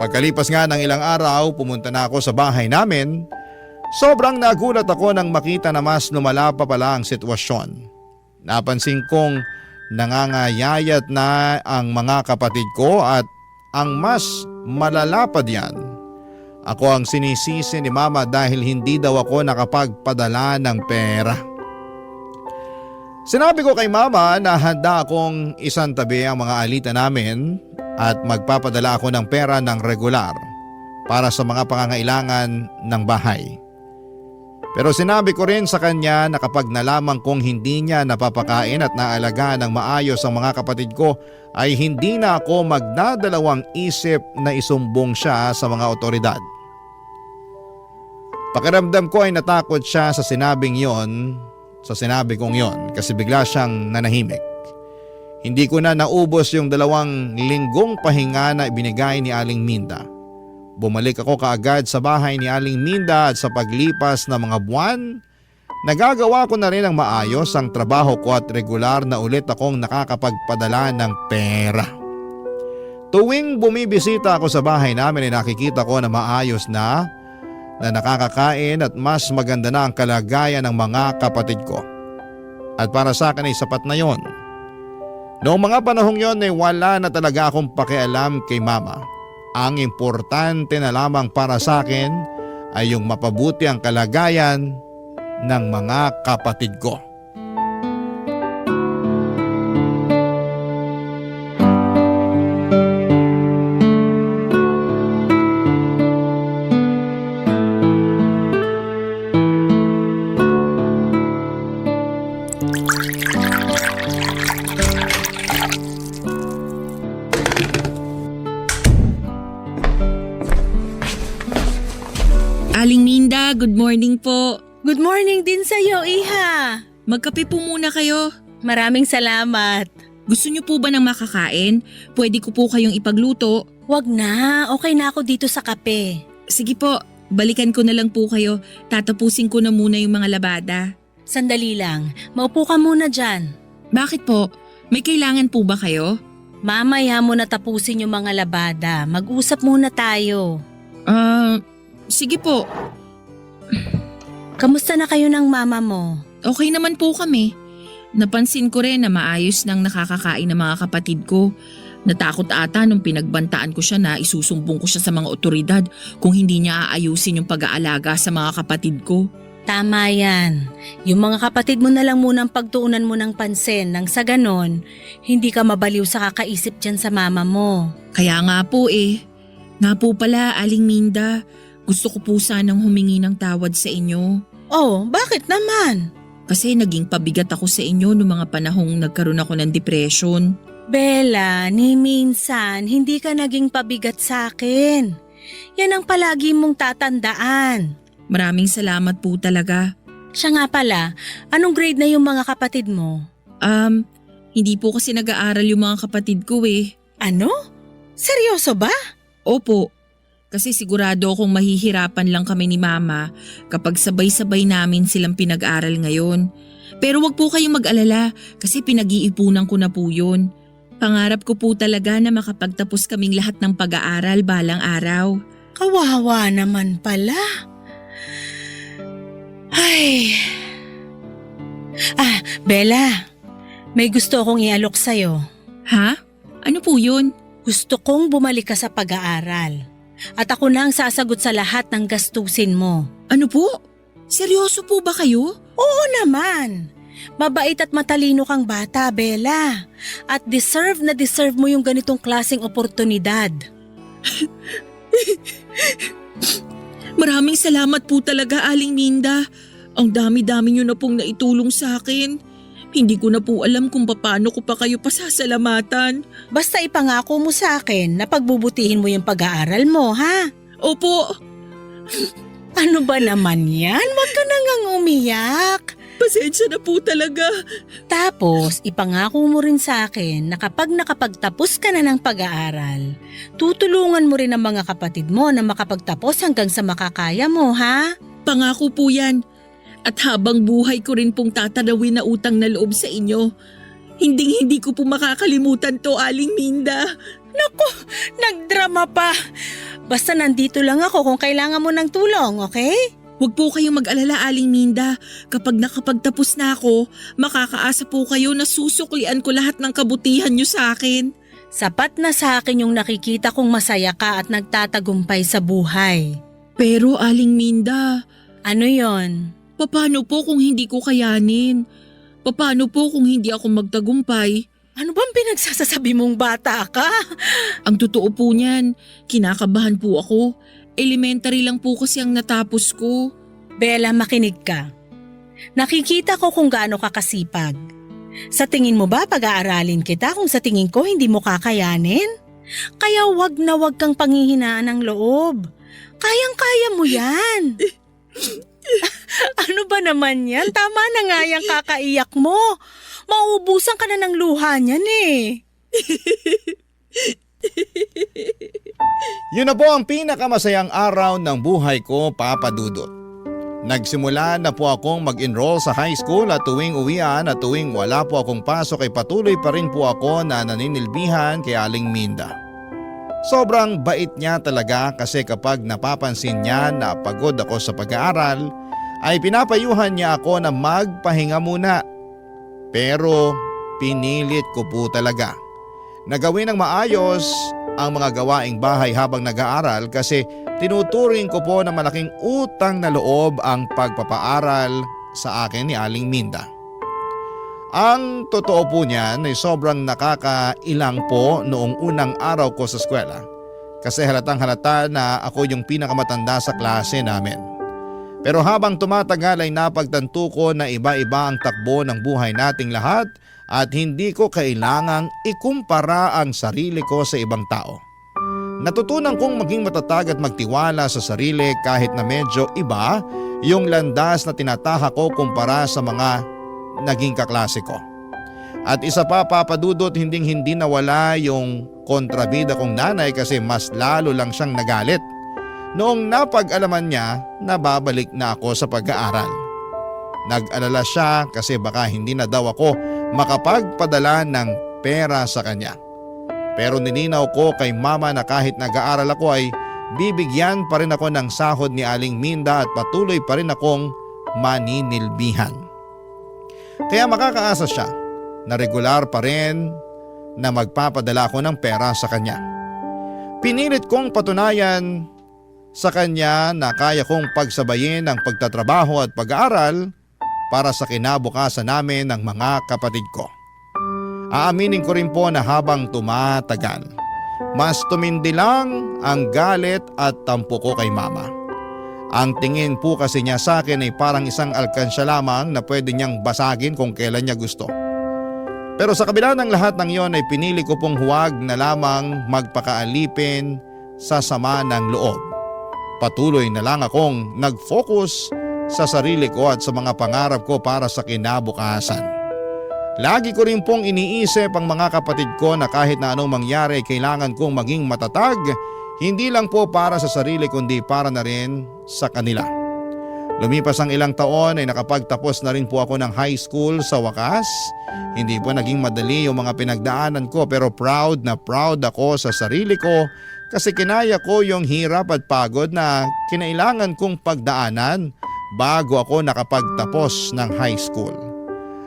Pagkalipas nga ng ilang araw, pumunta na ako sa bahay namin. Sobrang nagulat ako nang makita na mas lumala pa pala ang sitwasyon. Napansin kong nangangayayat na ang mga kapatid ko at ang mas malala pa diyan. Ako ang sinisisi ni Mama dahil hindi daw ako nakapagpadala ng pera. Sinabi ko kay Mama na handa akong isantabi ang mga alita namin at magpapadala ako ng pera ng regular para sa mga pangangailangan ng bahay. Pero sinabi ko rin sa kanya na kapag nalaman kong hindi niya napapakain at naalagaan ng maayos ang mga kapatid ko ay hindi na ako magdadalawang isip na isumbong siya sa mga otoridad. Pakiramdam ko ay natakot siya sa sinabi kong yon kasi bigla siyang nanahimik. Hindi ko na naubos yung 2 linggong pahinga na ibinigay ni Aling Minda. Bumalik ako kaagad sa bahay ni Aling Minda at sa paglipas ng mga buwan, nagagawa ko na rin ang maayos ang trabaho ko at regular na ulit akong nakakapagpadala ng pera. Tuwing bumibisita ako sa bahay namin ay nakikita ko na maayos na nakakakain at mas maganda na ang kalagayan ng mga kapatid ko. At para sa akin ay sapat na yon. Noong mga panahong yon ay wala na talaga akong pakialam kay Mama. Ang importante na lamang para sa akin ay yung mapabuti ang kalagayan ng mga kapatid ko. Aling Minda, good morning po. Good morning din sa'yo, Iha. Magkape po muna kayo. Maraming salamat. Gusto niyo po ba ng makakain? Pwede ko po kayong ipagluto. Wag na, okay na ako dito sa kape. Sige po, balikan ko na lang po kayo. Tatapusin ko na muna yung mga labada. Sandali lang, maupo ka muna dyan. Bakit po? May kailangan po ba kayo? Mamaya mo na tapusin yung mga labada. Mag-usap muna tayo. Sige po. Kamusta na kayo ng mama mo? Okay naman po kami. Napansin ko rin na maayos nang nakakakain ng mga kapatid ko. Natakot ata nung pinagbantaan ko siya na isusumbong ko siya sa mga otoridad kung hindi niya aayusin yung pag-aalaga sa mga kapatid ko. Tama yan. Yung mga kapatid mo na lang munang pagtuunan mo ng pansin nang sa ganon, hindi ka mabaliw sa kakaisip dyan sa mama mo. Kaya nga po eh. Nga po pala, Aling Minda, gusto ko po sanang humingi ng tawad sa inyo. Oh, bakit naman? Kasi naging pabigat ako sa inyo noong mga panahong nagkaroon ako ng depression. Bella, ni minsan hindi ka naging pabigat sa akin. Yan ang palagi mong tatandaan. Maraming salamat po talaga. Siya nga pala, anong grade na yung mga kapatid mo? Hindi po kasi nag-aaral yung mga kapatid ko eh. Ano? Seryoso ba? Opo. Kasi sigurado akong mahihirapan lang kami ni Mama kapag sabay-sabay namin silang pinag-aral ngayon. Pero wag po kayong mag-alala kasi pinag-iipunan ko na po yun. Pangarap ko po talaga na makapagtapos kaming lahat ng pag-aaral balang araw. Kawawa naman pala. Ay. Bella, may gusto akong ialok sa'yo. Ha? Ano po yun? Gusto kong bumalik ka sa pag-aaral. At ako na ang sasagot sa lahat ng gastusin mo. Ano po? Seryoso po ba kayo? Oo naman. Mabait at matalino kang bata, Bella. At deserve na deserve mo yung ganitong klaseng oportunidad. Maraming salamat po talaga, Aling Minda. Ang dami-dami niyo na pong naitulong sa akin. Hindi ko na po alam kung paano ko pa kayo pasasalamatan. Basta ipangako mo sa akin na pagbubutihin mo yung pag-aaral mo, ha? Opo, Ano ba naman yan? Huwag ka na ngang umiyak. pasensya na po talaga. Tapos, ipangako mo rin sa akin na kapag nakapagtapos ka na ng pag-aaral, tutulungan mo rin ang mga kapatid mo na makapagtapos hanggang sa makakaya mo, ha? Pangako po yan. At habang buhay ko rin pong tatanawin na utang na loob sa inyo. Hindi ko po makakalimutan to, Aling Minda. Naku, nagdrama pa. Basta nandito lang ako kung kailangan mo ng tulong, okay? Huwag po kayong mag-alala, Aling Minda. Kapag nakapagtapos na ako, makakaasa po kayo na susuklian ko lahat ng kabutihan niyo sa akin. Sapat na sa akin yung nakikita kong masaya ka at nagtatagumpay sa buhay. Pero Aling Minda, Ano yon? paano po kung hindi ko kayanin? Paano po kung hindi ako magtagumpay? Ano bang pinagsasasabi mong bata ka? Ang totoo po niyan, kinakabahan po ako. Elementary lang po kasi ang natapos ko. Bella, makinig ka. Nakikita ko kung gaano ka kasipag. Sa tingin mo ba pag-aaralin kita kung sa tingin ko hindi mo kakayanin? Kaya wag na wag kang panghihinaan ng loob. Kayang-kaya mo yan. Ano ba naman yan? Tama na nga yung kakaiyak mo. Mauubusan ka na ng luha niyan eh. Yun na po ang pinakamasayang araw ng buhay ko, Papa Dudut. Nagsimula na po akong mag-enroll sa high school at tuwing uwian at tuwing wala po akong pasok ay patuloy pa rin po ako na naninilbihan kay Aling Minda. Sobrang bait niya talaga kasi kapag napapansin niya na pagod ako sa pag-aaral ay pinapayuhan niya ako na magpahinga muna. Pero pinilit ko po talaga na gawin ng maayos ang mga gawaing bahay habang nag-aaral kasi tinuturing ko po na malaking utang na loob ang pagpapaaral sa akin ni Aling Minda. Ang totoo po niyan ay sobrang nakakailang po noong unang araw ko sa eskwela kasi halatang halata na ako yung pinakamatanda sa klase namin. Pero habang tumatagal ay napagtanto ko na iba-iba ang takbo ng buhay nating lahat at hindi ko kailangang ikumpara ang sarili ko sa ibang tao. Natutunan kong maging matatag at magtiwala sa sarili kahit na medyo iba yung landas na tinatahak ko kumpara sa mga naging kaklase ko. At isa pa, Papa Dudut, hindi nawala yung kontrabida kong nanay kasi mas lalo lang siyang nagalit noong napag-alaman niya na babalik na ako sa pag-aaral. Nag-alala siya kasi baka hindi na daw ako makapagpadala ng pera sa kanya. Pero nilinaw ko kay mama na kahit nag-aaral ako ay bibigyan pa rin ako ng sahod ni Aling Minda at patuloy pa rin akong maninilbihan. Kaya makakaasa siya na regular pa rin na magpapadala ako ng pera sa kanya. Pinilit kong patunayan sa kanya na kaya kong pagsabayin ang pagtatrabaho at pag-aaral para sa kinabukasan namin ng mga kapatid ko. Aaminin ko rin po na habang tumatagal, mas tumindi lang ang galit at tampo ko kay mama. Ang tingin po kasi niya sa akin ay parang isang alkansya lamang na pwede niyang basagin kung kailan niya gusto. Pero sa kabila ng lahat ng iyon ay pinili ko pong huwag na lamang magpakaalipin sa sama ng loob. Patuloy na lang akong nag-focus sa sarili ko at sa mga pangarap ko para sa kinabukasan. Lagi ko rin pong iniisip ang mga kapatid ko na kahit na anong mangyari kailangan kong maging matatag, hindi lang po para sa sarili kundi para na rin sa kanila. Lumipas ang ilang taon ay nakapagtapos na rin po ako ng high school sa wakas. Hindi po naging madali yung mga pinagdaanan ko pero proud na proud ako sa sarili ko kasi kinaya ko yung hirap at pagod na kinailangan kong pagdaanan bago ako nakapagtapos ng high school.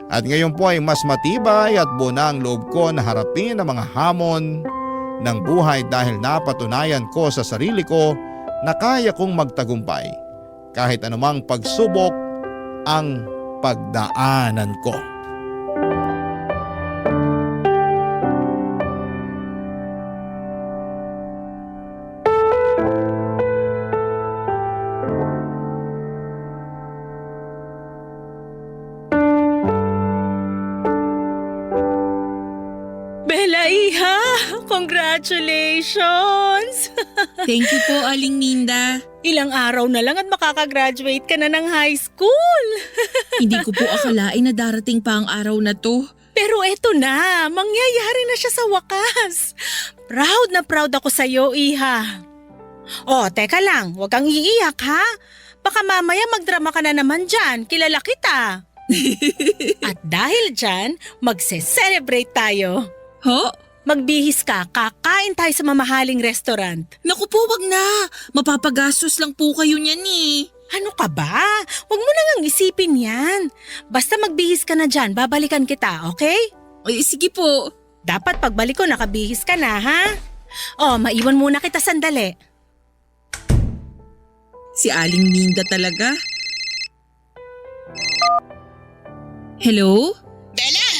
At ngayon po ay mas matibay at buo na ang loob ko na harapin ang mga hamon ng buhay dahil napatunayan ko sa sarili ko na kaya kong magtagumpay kahit anumang pagsubok ang pagdaanan ko. Bella, iha! Congratulations! Thank you po, Aling Minda. Ilang araw na lang at makakagraduate ka na ng high school. Hindi ko po akalain na darating pa ang araw na to. Pero eto na, mangyayari na siya sa wakas. Proud na proud ako sa'yo, iha. Oh, teka lang, huwag kang iiyak ha. Baka mamaya magdrama ka na naman dyan, kilala kita. At dahil dyan, magse-celebrate tayo. Ho? Magbihis ka, kakain tayo sa mamahaling restaurant. Naku po, wag na. Mapapagastos lang po kayo niyan eh. Ano ka ba? Huwag mo na ngang isipin yan. Basta magbihis ka na dyan, babalikan kita, okay? Ay, sige po. Dapat pagbalik ko nakabihis ka na, ha? Oh, maiwan muna kita sandali. Si Aling Minda talaga. Hello? Bella,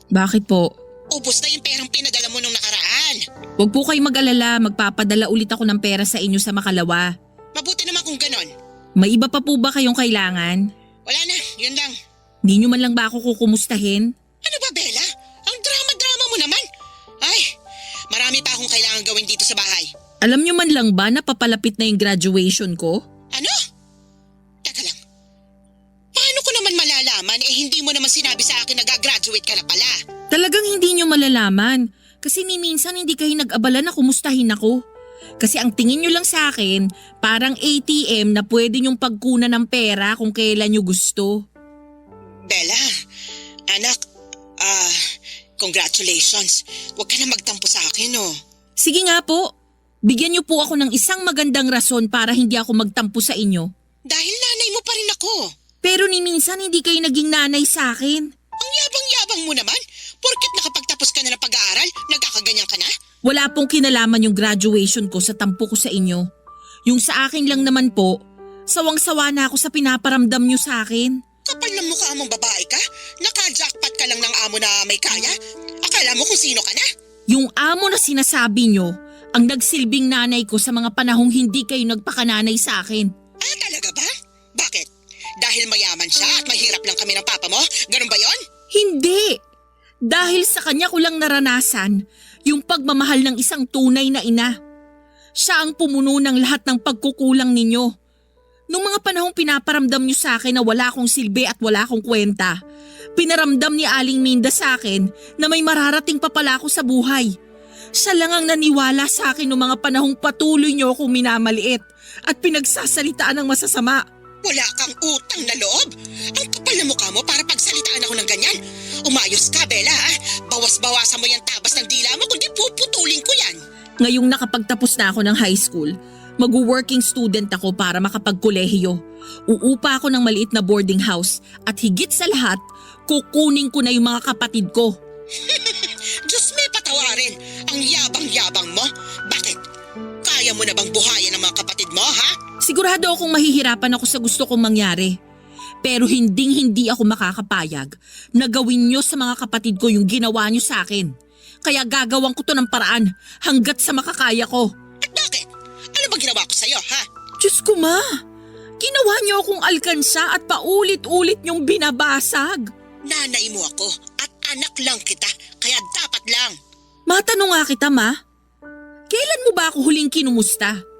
Bakit po? ubos na yung perang pinadala mo nung nakaraan. Huwag po kayo mag-alala, magpapadala ulit ako ng pera sa inyo sa Makalawa. Mabuti naman kung ganon. May iba pa po ba kayong kailangan? Wala na, yun lang. Di nyo man lang ba ako kukumustahin? Ano ba, Bella? Ang drama-drama mo naman. Ay, marami pa akong kailangan gawin dito sa bahay. Alam nyo man lang ba na papalapit na yung graduation ko? Ano? Teka lang. Paano ko naman malalaman hindi mo naman sinabi sa akin na gagraduate ka na pala? Talagang hindi nyo malalaman. Kasi ni minsan hindi kayo nag-abala na kumustahin ako. Kasi ang tingin nyo lang sa akin, parang ATM na pwede nyong pagkunan ng pera kung kailan nyo gusto. Bella, anak, congratulations. Huwag ka na magtampo sa akin, oh. Sige nga po, bigyan nyo po ako ng isang magandang rason para hindi ako magtampo sa inyo. Dahil nanay mo pa rin ako. Pero ni minsan hindi kayo naging nanay sa akin. Ang yabang-yabang mo naman. Porket nakapagtapos ka na ng pag-aaral, nagkakaganyan ka na? Wala pong kinalaman yung graduation ko sa tampo ko sa inyo. Yung sa akin lang naman po, sawang-sawa na ako sa pinaparamdam nyo sa akin. Kapal ng mukha mong babae ka? Naka-jackpot ka lang ng amo na may kaya? Akala mo kung sino ka na? Yung amo na sinasabi nyo, ang nagsilbing nanay ko sa mga panahong hindi kayo nagpakananay sa akin. Ah, talaga ba? Bakit? Dahil mayaman siya at mahirap lang kami ng papa mo? Ganun ba yon? Hindi! Dahil sa kanya ko lang naranasan yung pagmamahal ng isang tunay na ina. Siya ang pumuno ng lahat ng pagkukulang ninyo. Nung mga panahong pinaparamdam nyo sa akin na wala akong silbi at wala akong kwenta, pinaramdam ni Aling Minda sa akin na may mararating pa pala ako sa buhay. Siya lang ang naniwala sa akin nung mga panahong patuloy nyo akong minamaliit at pinagsasalitaan ng masasama. Wala kang utang na loob? Ang kapal na mukha mo para pagsalitaan ako ng ganyan? Umayos ka, Bella, ha? Bawas-bawasan mo yung tabas ng dila mo kundi puputulin ko yan. Ngayong nakapagtapos na ako ng high school, mag-working student ako para makapagkolehiyo. Uupa ako ng maliit na boarding house at higit sa lahat, kukunin ko na yung mga kapatid ko. Diyos may patawarin, ang yabang-yabang mo. Bakit? Kaya mo na bang buhayin ang mga kapatid mo, ha? Sigurado akong mahihirapan ako sa gusto kong mangyari. Pero hindi ako makakapayag na gawin nyo sa mga kapatid ko yung ginawa nyo sa akin. Kaya gagawin ko to ng paraan hanggat sa makakaya ko. At bakit? Ano bang ginawa ko sa'yo, ha? Diyos ko ma, ginawa nyo akong alkansa at paulit-ulit nyong binabasag. Nanay mo ako at anak lang kita, kaya dapat lang. Matanong nga kita ma, kailan mo ba ako huling kinumusta?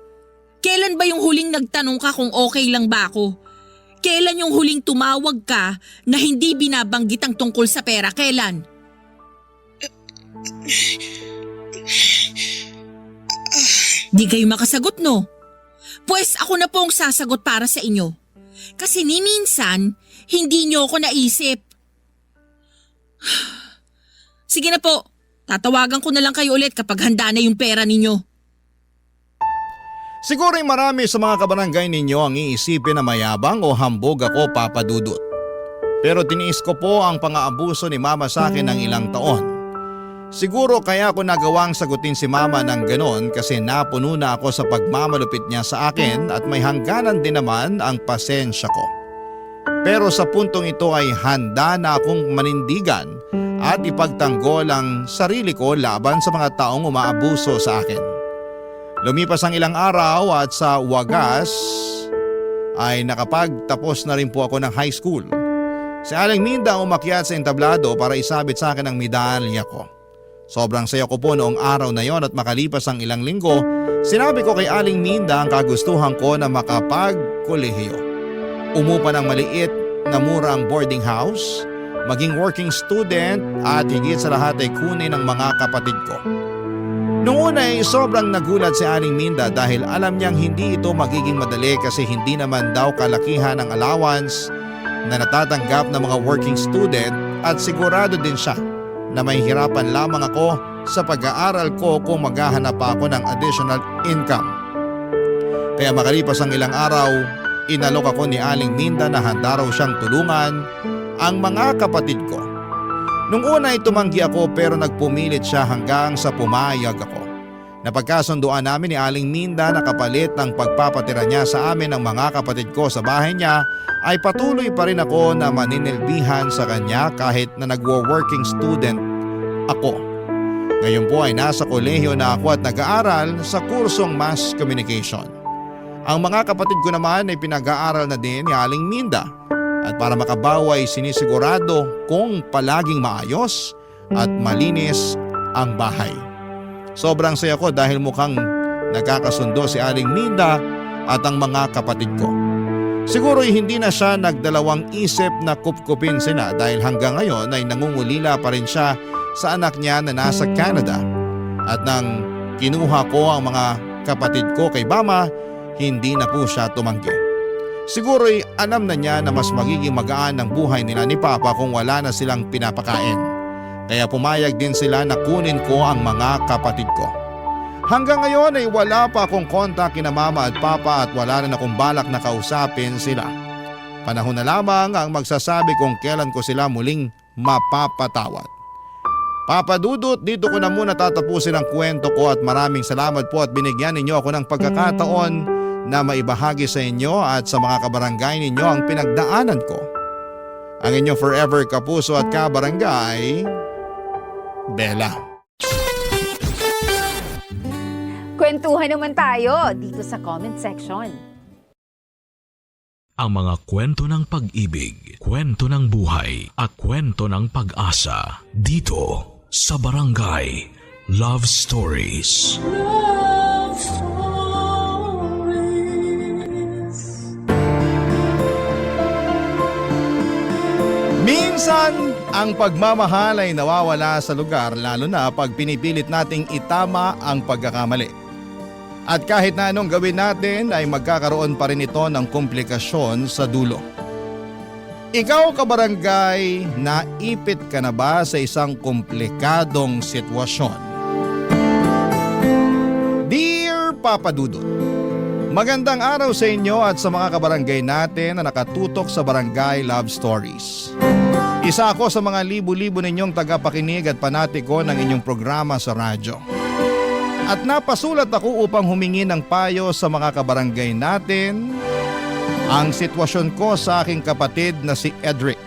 Kailan ba yung huling nagtanong ka kung okay lang ba ako? Kailan yung huling tumawag ka na hindi binabanggit ang tungkol sa pera? Kailan? Di kayo makasagot, no? Pues ako na po ang sasagot para sa inyo. Kasi ni minsan, hindi nyo ako naisip. Sige na po, tatawagan ko na lang kayo ulit kapag handa na yung pera ninyo. Siguro'y marami sa mga kabarangay ninyo ang iisipin na mayabang o hambog ako, Papa Dudut. Pero tiniis ko po ang pang-aabuso ni Mama sa akin ng ilang taon. Siguro kaya ko nagawang sagutin si mama ng ganon kasi napuno na ako sa pagmamalupit niya sa akin at may hangganan din naman ang pasensya ko. Pero sa puntong ito ay handa na akong manindigan at ipagtanggol ang sarili ko laban sa mga taong umaabuso sa akin. Lumipas ang ilang araw at sa wagas ay nakapagtapos na rin po ako ng high school. Si Aling Minda ang umakyat sa entablado para isabit sa akin ang medalya ko. Sobrang saya ko po noong araw na yon at makalipas ang ilang linggo, sinabi ko kay Aling Minda ang kagustuhan ko na makapagkolehiyo. Umupa ng maliit na murang boarding house, maging working student at higit sa lahat ay kunin ng mga kapatid ko. Noong una ay sobrang nagulat si Aling Minda dahil alam niyang hindi ito magiging madali kasi hindi naman daw kalakihan ang allowance na natatanggap ng mga working student at sigurado din siya na may hirapan lamang ako sa pag-aaral ko kung maghahanap pa ako ng additional income. Kaya makalipas ang ilang araw, inalok ako ni Aling Minda na handa raw siyang tulungan ang mga kapatid ko. Nung una ay tumanggi ako pero nagpumilit siya hanggang sa pumayag ako. Napagkasunduan namin ni Aling Minda na kapalit ng pagpapatira niya sa amin ng mga kapatid ko sa bahay niya ay patuloy pa rin ako na maninilbihan sa kanya kahit na nagwo-working student ako. Ngayon po ay nasa kolehiyo na ako at nag-aaral sa kursong Mass Communication. Ang mga kapatid ko naman ay pinag-aaral na din ni Aling Minda at para makabawa ay sinisigurado kung palaging maayos at malinis ang bahay. Sobrang saya ko dahil mukhang nagkakasundo si Aling Minda at ang mga kapatid ko. Siguro hindi na siya nagdalawang isip na kupkupin sila dahil hanggang ngayon ay nangungulila pa rin siya sa anak niya na nasa Canada. At nang kinuha ko ang mga kapatid ko kay Mama, hindi na po siya tumanggi. Siguro'y alam na niya na mas magiging magaan ang buhay nila ni Papa kung wala na silang pinapakain. Kaya pumayag din sila na kunin ko ang mga kapatid ko. Hanggang ngayon ay wala pa akong kontak kina Mama at Papa at wala rin akong balak na kausapin sila. Panahon na lamang ang magsasabi kung kailan ko sila muling mapapatawad. Papa Dudut, dito ko na muna tatapusin ang kwento ko at maraming salamat po at binigyan ninyo ako ng pagkakataon na maibahagi sa inyo at sa mga kabarangay ninyo ang pinagdaanan ko. Ang inyong forever kapuso at kabarangay, Bella. Kwentuhan naman tayo dito sa comment section. Ang mga kwento ng pag-ibig, kwento ng buhay at kwento ng pag-asa dito sa Barangay Love Stories. Love Stories. Minsan, ang pagmamahal ay nawawala sa lugar lalo na pag pinipilit nating itama ang pagkakamali. At kahit na anong gawin natin ay magkakaroon pa rin ito ng komplikasyon sa dulo. Ikaw kabarangay, naipit ka na ba sa isang komplikadong sitwasyon? Dear Papa Dudut, magandang araw sa inyo at sa mga kabarangay natin na nakatutok sa Barangay Love Stories. Isa ako sa mga libu-libo ninyong tagapakinig at panatiko ng inyong programa sa radyo. At napasulat ako upang humingi ng payo sa mga kabarangay natin ang sitwasyon ko sa aking kapatid na si Edric.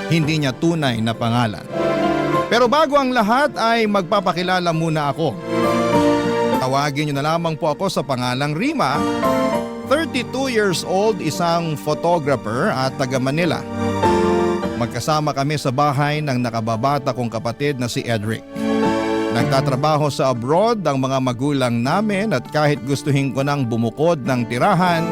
Hindi niya tunay na pangalan. Pero bago ang lahat ay magpapakilala muna ako. Tawagin niyo na lamang po ako sa pangalang Rima, 32 years old, isang photographer at taga Manila. Magkasama kami sa bahay ng nakababata kong kapatid na si Edric. Nagtatrabaho sa abroad ang mga magulang namin at kahit gustuhin ko nang bumukod ng tirahan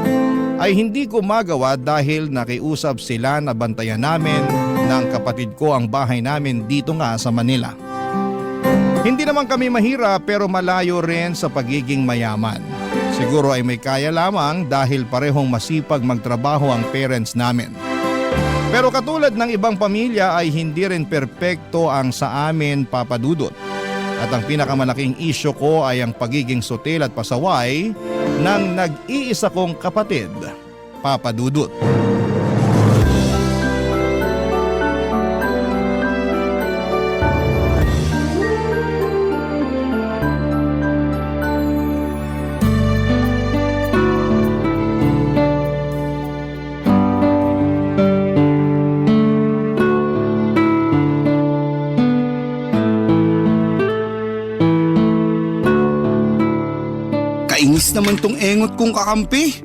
ay hindi ko magawa dahil nakiusap sila na bantayan namin ng kapatid ko ang bahay namin dito nga sa Manila. Hindi naman kami mahirap pero malayo rin sa pagiging mayaman. Siguro ay may kaya lamang dahil parehong masipag magtrabaho ang parents namin. Pero katulad ng ibang pamilya ay hindi rin perpekto ang sa amin, Papa Dudut. At ang pinakamalaking isyo ko ay ang pagiging sutil at pasaway ng nag-iisa kong kapatid, Papa Dudut. naman tong engot kong kakampi.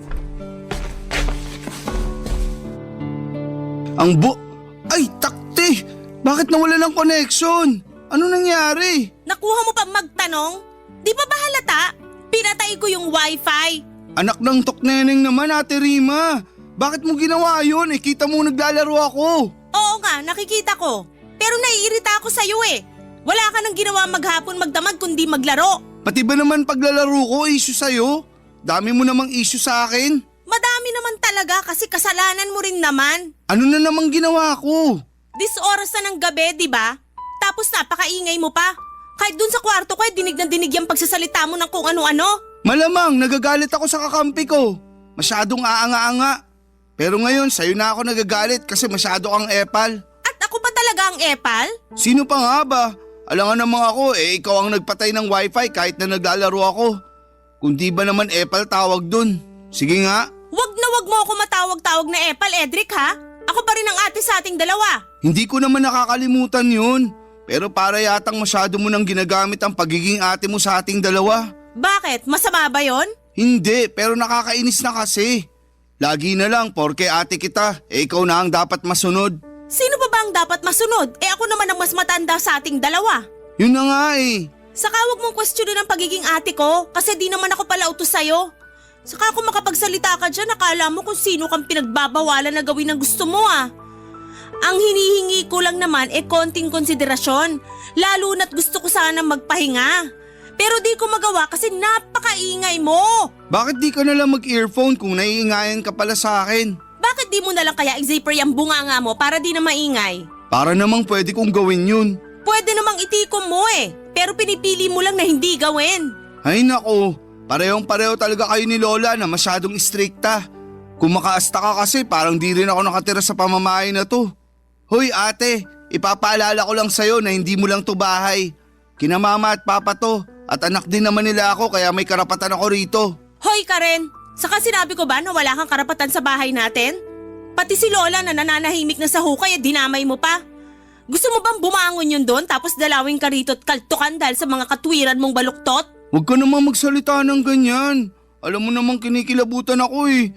Ay, takti! Bakit nawala ng connection? Ano nangyari? Nakuha mo pa magtanong? Di ba ba halata? Pinatay ko yung wifi. Anak ng tokneneng naman, Ate Rima. Bakit mo ginawa yun? Kita mo naglalaro ako. Oo nga, nakikita ko. Pero naiirita ako sa'yo eh. Wala ka nang ginawa maghapon magdamag kundi maglaro. Pati ba naman paglalaro ko, issue sa'yo? Dami mo namang issue sa akin. Madami naman talaga kasi kasalanan mo rin naman. Ano na namang ginawa ko? This oras na ng gabi, di ba? Tapos napakaingay mo pa. Kahit dun sa kwarto ko, dinig na dinig yung pagsasalita mo ng kung ano-ano. Malamang nagagalit ako sa kakampi ko. Masyadong aanga-anga. Pero ngayon, sa'yo na ako nagagalit kasi masyado kang epal. At ako pa talaga ang epal? Sino pa nga ba? Alangan namang ako, ikaw ang nagpatay ng wifi kahit na naglalaro ako. Kung di ba naman epal tawag dun? Sige nga. Wag na wag mo ako matawag-tawag na epal, Edric ha? Ako pa rin ang ate sa ating dalawa. Hindi ko naman nakakalimutan yun. Pero para yatang masyado mo nang ginagamit ang pagiging ate mo sa ating dalawa. Bakit? Masama ba yon? Hindi, pero nakakainis na kasi. Lagi na lang, porke ate kita, ikaw na ang dapat masunod. Sino pa ba ang dapat masunod? Ako naman ang mas matanda sa ating dalawa. Yun na nga eh. Saka wag mong questionin ang pagiging ate ko kasi di naman ako pala utos sa'yo. Saka kung makapagsalita ka dyan, akala mo kung sino kang pinagbabawalan na gawin ang gusto mo ah. Ang hinihingi ko lang naman konting konsiderasyon, lalo na't gusto ko sana magpahinga. Pero di ko magawa kasi napakaingay mo. Bakit di ka nalang mag-earphone kung naiingayan ka pala sa akin? Bakit di mo nalang kaya i-zipper yung bunganga mo para di na maingay? Para namang pwede kong gawin yun. Pwede namang itikom mo pero pinipili mo lang na hindi gawin. Ay nako, parehong-pareho talaga kayo ni Lola na masyadong istrikta. Kung makaasta ka kasi parang di rin ako nakatira sa pamamahay na to. Hoy ate, ipapaalala ko lang sa'yo na hindi mo lang to bahay. Kina mama at papa to at anak din naman nila ako kaya may karapatan ako rito. Hoy Karen, saka sinabi ko ba na wala kang karapatan sa bahay natin? Pati si Lola na nananahimik na sa hukay at dinamay mo pa. Gusto mo bang bumangon yun doon tapos dalawin ka rito at kaltukan dahil sa mga katwiran mong baluktot? Huwag ka namang magsalita ng ganyan. Alam mo namang kinikilabutan ako eh.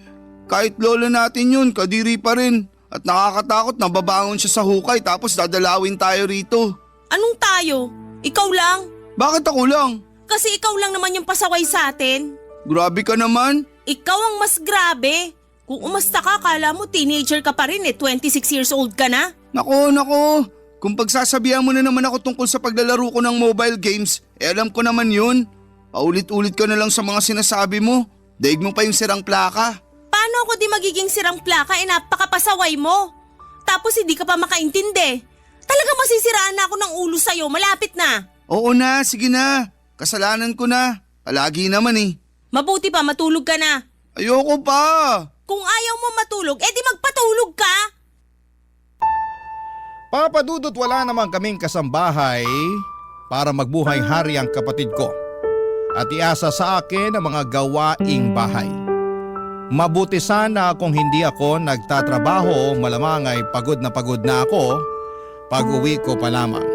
Kahit lola natin yun, kadiri pa rin. At nakakatakot na babangon siya sa hukay tapos dadalawin tayo rito. Anong tayo? Ikaw lang? Bakit ako lang? Kasi ikaw lang naman yung pasaway sa atin. Grabe ka naman. Ikaw ang mas grabe. Kung umasta ka, kala mo teenager ka pa rin 26 years old ka na. Nako. Kung pagsasabihan mo na naman ako tungkol sa paglalaro ko ng mobile games, alam ko naman yun. Paulit-ulit ka na lang sa mga sinasabi mo. Daig mo pa yung sirang plaka. Paano ako di magiging sirang plaka napakapasaway mo? Tapos hindi ka pa makaintindi. Talagang masisiraan na ako ng ulo sa'yo, malapit na. Oo na, sige na. Kasalanan ko na. Palagi naman eh. Mabuti pa matulog ka na. Ayoko pa. Kung ayaw mo matulog, di magpatulog ka. Papadudot wala naman kaming kasambahay para magbuhay hari ang kapatid ko at iasa sa akin ang mga gawaing bahay. Mabuti sana kung hindi ako nagtatrabaho, malamang ay pagod na ako pag uwi ko pa lamang.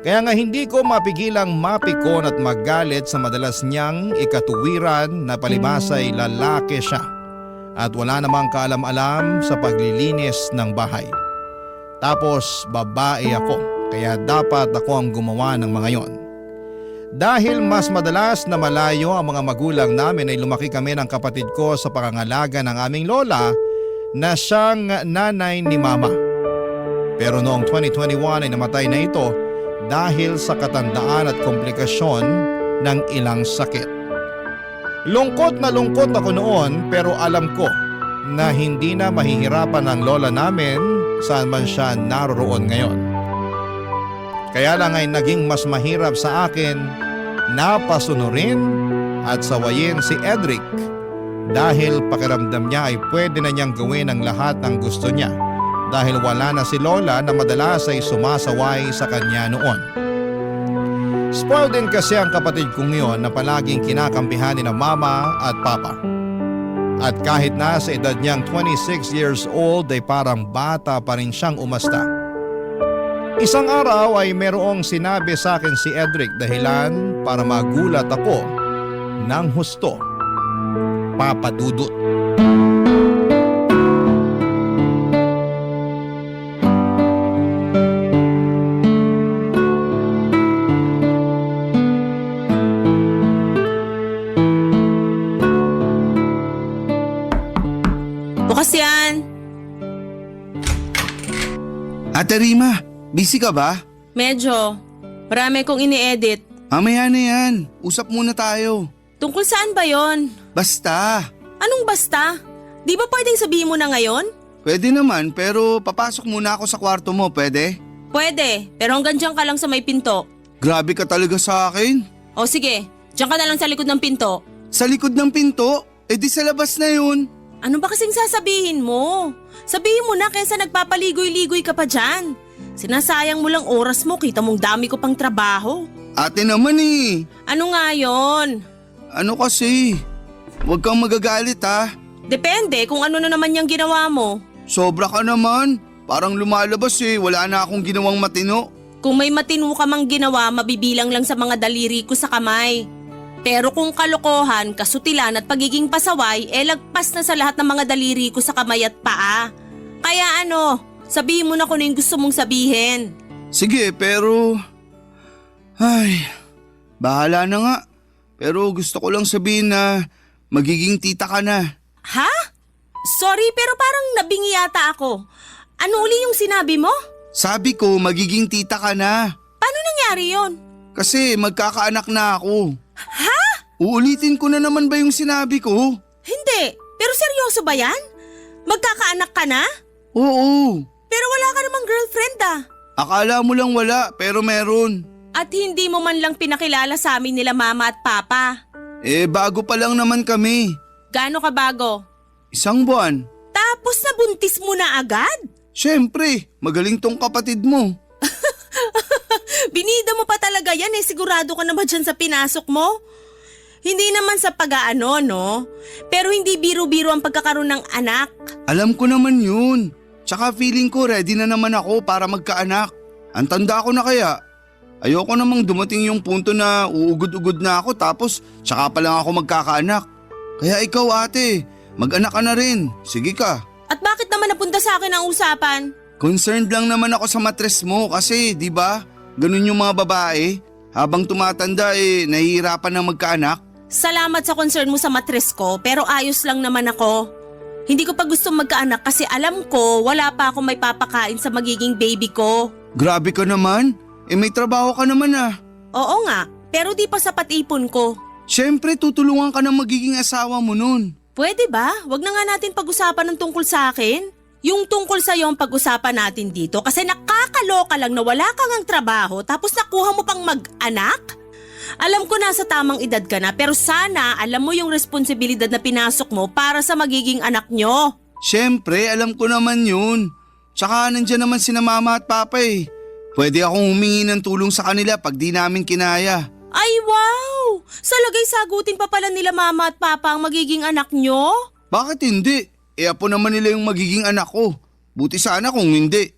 Kaya nga hindi ko mapigilang mapikon at magalit sa madalas niyang ikatuwiran na palibasay lalaki siya at wala namang kaalam-alam sa paglilinis ng bahay. Tapos babae ako, kaya dapat ako ang gumawa ng mga yon. Dahil mas madalas na malayo ang mga magulang namin ay lumaki kami ng kapatid ko sa pangangalaga ng aming lola na siyang nanay ni mama. Pero noong 2021 ay namatay na ito dahil sa katandaan at komplikasyon ng ilang sakit. Lungkot na lungkot ako noon pero alam ko na hindi na mahihirapan ang lola namin saan man siya naroroon ngayon. Kaya lang ay naging mas mahirap sa akin na pasunurin at sawayin si Edric dahil pakiramdam niya ay pwede na niyang gawin ang lahat ng gusto niya dahil wala na si Lola na madalas ay sumasaway sa kanya noon. Spoiled din kasi ang kapatid kong yun na palaging kinakampihan ni na mama at papa. At kahit na sa edad niyang 26 years old ay parang bata pa rin siyang umasta. Isang araw ay merong sinabi sa akin si Edric dahilan para magulat ako ng husto. Papa Dudut. Bukas yan. Ate Rima, busy ka ba? Medyo. Marami kong ini-edit. Mamaya na yan. Usap muna tayo. Tungkol saan ba yon? Basta. Anong basta? Di ba pwedeng sabihin mo na ngayon? Pwede naman pero papasok muna ako sa kwarto mo, pwede? Pwede, pero hanggang dyan ka lang sa may pinto. Grabe ka talaga sa akin. O sige, dyan ka na lang sa likod ng pinto. Sa likod ng pinto? Eh di sa labas na yun. Ano ba kasing sasabihin mo? Sabihin mo na kaysa nagpapaligoy-ligoy ka pa dyan. Sinasayang mo lang oras mo, kita mong dami ko pang trabaho. Ate naman eh. Ano nga yon? Ano kasi? Huwag kang magagalit ha. Depende kung ano na naman yung ginawa mo. Sobra ka naman. Parang lumalabas eh. Wala na akong ginawang matino. Kung may matino ka mang ginawa, mabibilang lang sa mga daliri ko sa kamay. Pero kung kalokohan, kasutilan at pagiging pasaway, lagpas na sa lahat ng mga daliri ko sa kamay at paa. Kaya ano, sabihin mo na kung ano yung gusto mong sabihin. Sige, pero... Ay, bahala na nga. Pero gusto ko lang sabihin na magiging tita ka na. Ha? Sorry, pero parang nabingi yata ako. Ano uli yung sinabi mo? Sabi ko, magiging tita ka na. Paano nangyari yon? Kasi magkakaanak na ako. Ha? Uulitin ko na naman ba yung sinabi ko? Hindi. Pero seryoso ba yan? Magkakaanak ka na? Oo. Pero wala ka namang girlfriend ah. Akala mo lang wala, pero meron. At hindi mo man lang pinakilala sa amin nila mama at papa. Eh, bago pa lang naman kami. Gaano ka bago? 1 buwan. Tapos nabuntis mo na agad? Siyempre, magaling tong kapatid mo. Binida mo pa talaga yan eh. Sigurado ka na ba dyan sa pinasok mo? Hindi naman sa pag-aano, no? Pero hindi biro-biro ang pagkakaroon ng anak. Alam ko naman yun. Tsaka feeling ko ready na naman ako para magkaanak. Ang tanda ko na kaya. Ayoko namang dumating yung punto na uugod-ugod na ako tapos tsaka pa lang ako magkakaanak. Kaya ikaw ate, mag-anak ka na rin. Sige ka. At bakit naman napunta sa akin ang usapan? Concerned lang naman ako sa matres mo kasi, di ba? Ganun yung mga babae. Habang tumatanda nahihirapan na magkaanak. Salamat sa concern mo sa matres ko pero ayos lang naman ako. Hindi ko pa gusto magkaanak kasi alam ko wala pa akong may papakain sa magiging baby ko. Grabe ka naman. May trabaho ka naman ah. Oo nga, pero di pa sapat ipon ko. Siyempre tutulungan ka ng magiging asawa mo nun. Pwede ba? Wag na nga natin pag-usapan ng tungkol sa akin. Yung tungkol sa'yo ang pag-usapan natin dito kasi nakakaloka lang na wala kang ang trabaho tapos nakuha mo pang mag-anak? Alam ko nasa tamang edad ka na pero sana alam mo yung responsibilidad na pinasok mo para sa magiging anak nyo. Siyempre, alam ko naman yun. Tsaka nandyan naman sina mama at papa eh. Pwede akong humingi ng tulong sa kanila pag di namin kinaya. Ay wow! Sa lagay sagutin pa pala nila mama at papa ang magiging anak nyo? Bakit hindi? Apo naman nila yung magiging anak ko. Buti sana kung hindi.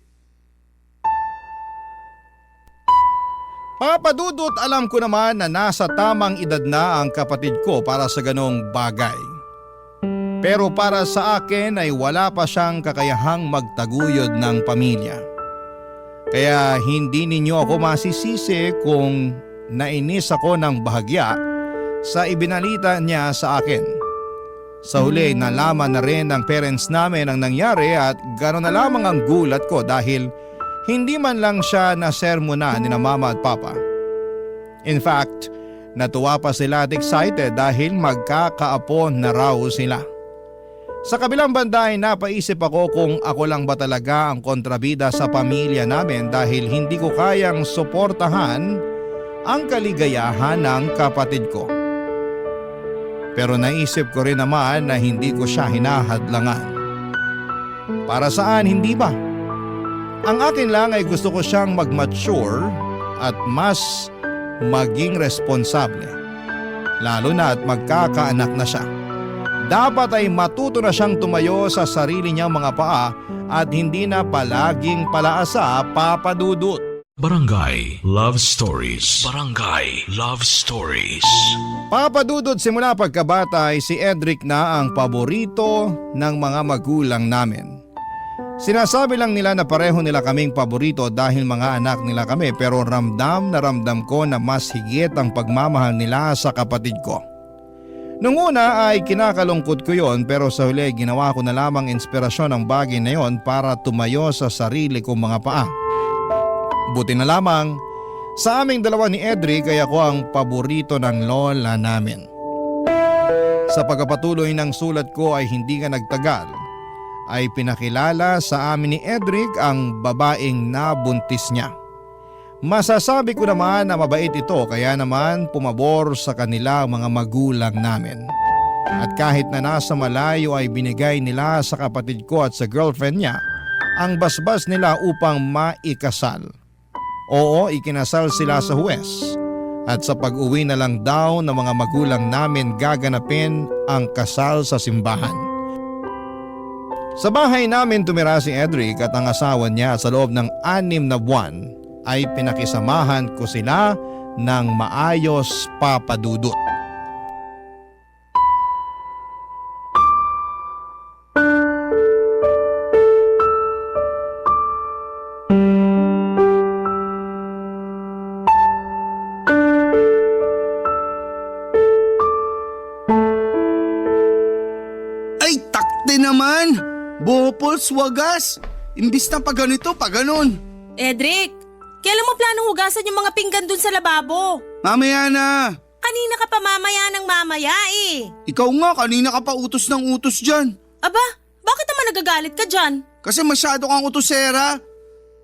Papa Dudut, alam ko naman na nasa tamang edad na ang kapatid ko para sa ganong bagay. Pero para sa akin ay wala pa siyang kakayahang magtaguyod ng pamilya. Kaya hindi ninyo ako masisisi kung nainis ako ng bahagya sa ibinalita niya sa akin. Sa huli, nalaman na rin ng parents namin ang nangyari at gano'n na lamang ang gulat ko dahil hindi man lang siya nasermonan ni na mama at papa. In fact, natuwa pa sila at excited dahil magkakaapo na raw sila. Sa kabilang banda ay napaisip ako kung ako lang ba talaga ang kontrabida sa pamilya namin dahil hindi ko kayang suportahan ang kaligayahan ng kapatid ko. Pero naisip ko rin naman na hindi ko siya hinahadlangan. Para saan hindi ba? Ang akin lang ay gusto ko siyang mag-mature at mas maging responsable. Lalo na at magkakaanak na siya. Dapat ay matuto na siyang tumayo sa sarili niyang mga paa at hindi na palaging palaasa, Papa Dudut. Barangay Love Stories. Barangay Love Stories. Papadudod simula pagkabata ay si Edric na ang paborito ng mga magulang namin. Sinasabi lang nila na pareho nila kaming paborito dahil mga anak nila kami, pero ramdam na ramdam ko na mas higit ang pagmamahal nila sa kapatid ko. Nung una ay kinakalungkot ko yon, pero sa huli ginawa ko na lamang inspirasyon ang bagay na yon para tumayo sa sarili kong mga paa. Buti na lamang, sa aming dalawa ni Edric ay ako ang paborito ng lola namin. Sa pagpapatuloy ng sulat ko ay hindi ka nagtagal, ay pinakilala sa amin ni Edric ang babaeng nabuntis niya. Masasabi ko naman na mabait ito, kaya naman pumabor sa kanila ang mga magulang namin. At kahit na nasa malayo ay binigay nila sa kapatid ko at sa girlfriend niya ang basbas nila upang maikasal. Oo, ikinasal sila sa huwes at sa pag-uwi na lang daw ng mga magulang namin gaganapin ang kasal sa simbahan. Sa bahay namin tumira si Edric at ang asawa niya. Sa loob ng 6 na buwan ay pinakisamahan ko sila ng maayos, Papa Dudut. Naman, Bopols, wagas. Imbis na pa ganito, pa ganon. Edric, kailan mo planong hugasan yung mga pinggan dun sa lababo? Mamaya na. Kanina ka pa mamaya ng mamaya eh. Ikaw nga, kanina ka pa utos ng utos dyan. Aba, bakit naman nagagalit ka dyan? Kasi masyado kang utosera.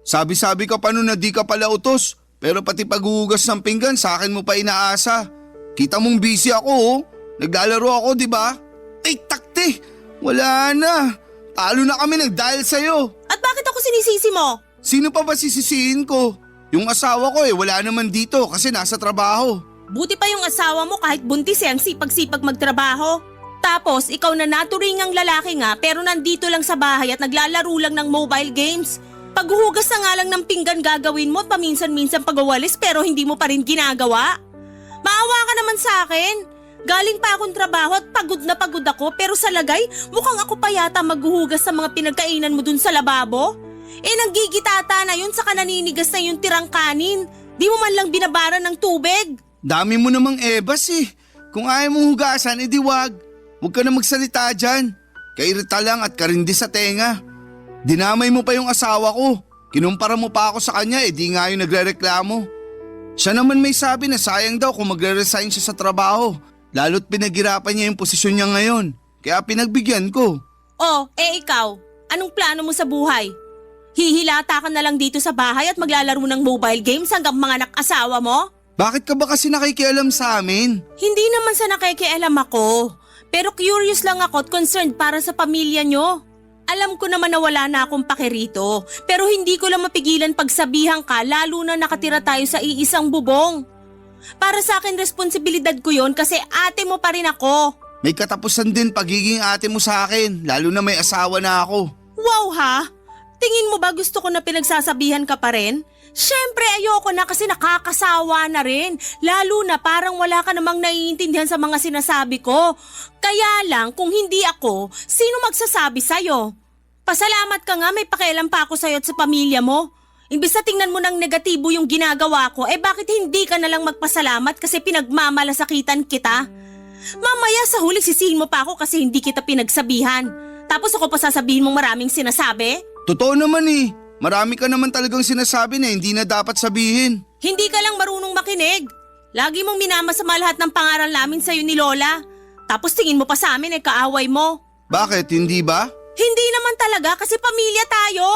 Sabi-sabi ka pa nun na di ka pala utos, pero pati paghuhugas ng pinggan sa akin mo pa inaasa. Kita mong busy ako oh. Naglalaro ako, di ba? Ay, takte! Wala na. Talo na kami nag-dial sa'yo. At bakit ako sinisisi mo? Sino pa ba sisisihin ko? Yung asawa ko wala naman dito kasi nasa trabaho. Buti pa yung asawa mo kahit buntis ang sipag-sipag magtrabaho. Tapos ikaw na naturingang lalaki nga pero nandito lang sa bahay at naglalaro lang ng mobile games. Paghuhugas na nga lang ng pinggan gagawin mo at paminsan-minsan pagawalis pero hindi mo pa rin ginagawa. Maawa ka naman sa akin. Galing pa akong trabaho at pagod na pagod ako pero sa lagay mukhang ako pa yata maghuhugas sa mga pinagkainan mo dun sa lababo. Nanggigitata na yun saka naninigas na yung tirang kanin. Di mo man lang binabaran ng tubig. Dami mo namang ebas eh. Kung ayaw mong hugasan, edi wag. Huwag ka na magsalita dyan. Kairita lang at karindi sa tenga. Dinamay mo pa yung asawa ko. Kinumpara mo pa ako sa kanya, edi nga yung nagrereklamo. Siya naman may sabi na sayang daw kung magre-resign siya sa trabaho. Lalo't pinaghirapan niya yung posisyon niya ngayon. Kaya pinagbigyan ko. Oh, ikaw, anong plano mo sa buhay? Hihilata ka na lang dito sa bahay at maglalaro ng mobile games hanggang mga anak-asawa mo? Bakit ka ba kasi nakikialam sa amin? Hindi naman sa nakikialam ako. Pero curious lang ako at concerned para sa pamilya nyo. Alam ko naman na wala na akong pake rito. Pero hindi ko lang mapigilan pagsabihan ka lalo na nakatira tayo sa iisang bubong. Para sa akin responsibilidad ko yon kasi ate mo pa rin ako. May katapusan din pagiging ate mo sa akin, lalo na may asawa na ako. Wow ha? Tingin mo ba gusto ko na pinagsasabihan ka pa rin? Syempre ayoko na kasi nakakasawa na rin. Lalo na parang wala ka namang naiintindihan sa mga sinasabi ko. Kaya lang kung hindi ako, sino magsasabi sa'yo? Pasalamat ka nga may pakialam pa ako sa'yo at sa pamilya mo. Imbis na tingnan mo ng negatibo yung ginagawa ko, bakit hindi ka na lang magpasalamat kasi pinagmamalasakitan kita? Mamaya sa huli sisihin mo pa ako kasi hindi kita pinagsabihan. Tapos ako pa sasabihin mong maraming sinasabi? Totoo naman eh. Marami ka naman talagang sinasabi na hindi na dapat sabihin. Hindi ka lang marunong makinig. Lagi mong minamasama lahat ng pangaral namin sa'yo ni Lola. Tapos tingin mo pa sa amin kaaway mo. Bakit, hindi ba? Hindi naman talaga kasi pamilya tayo.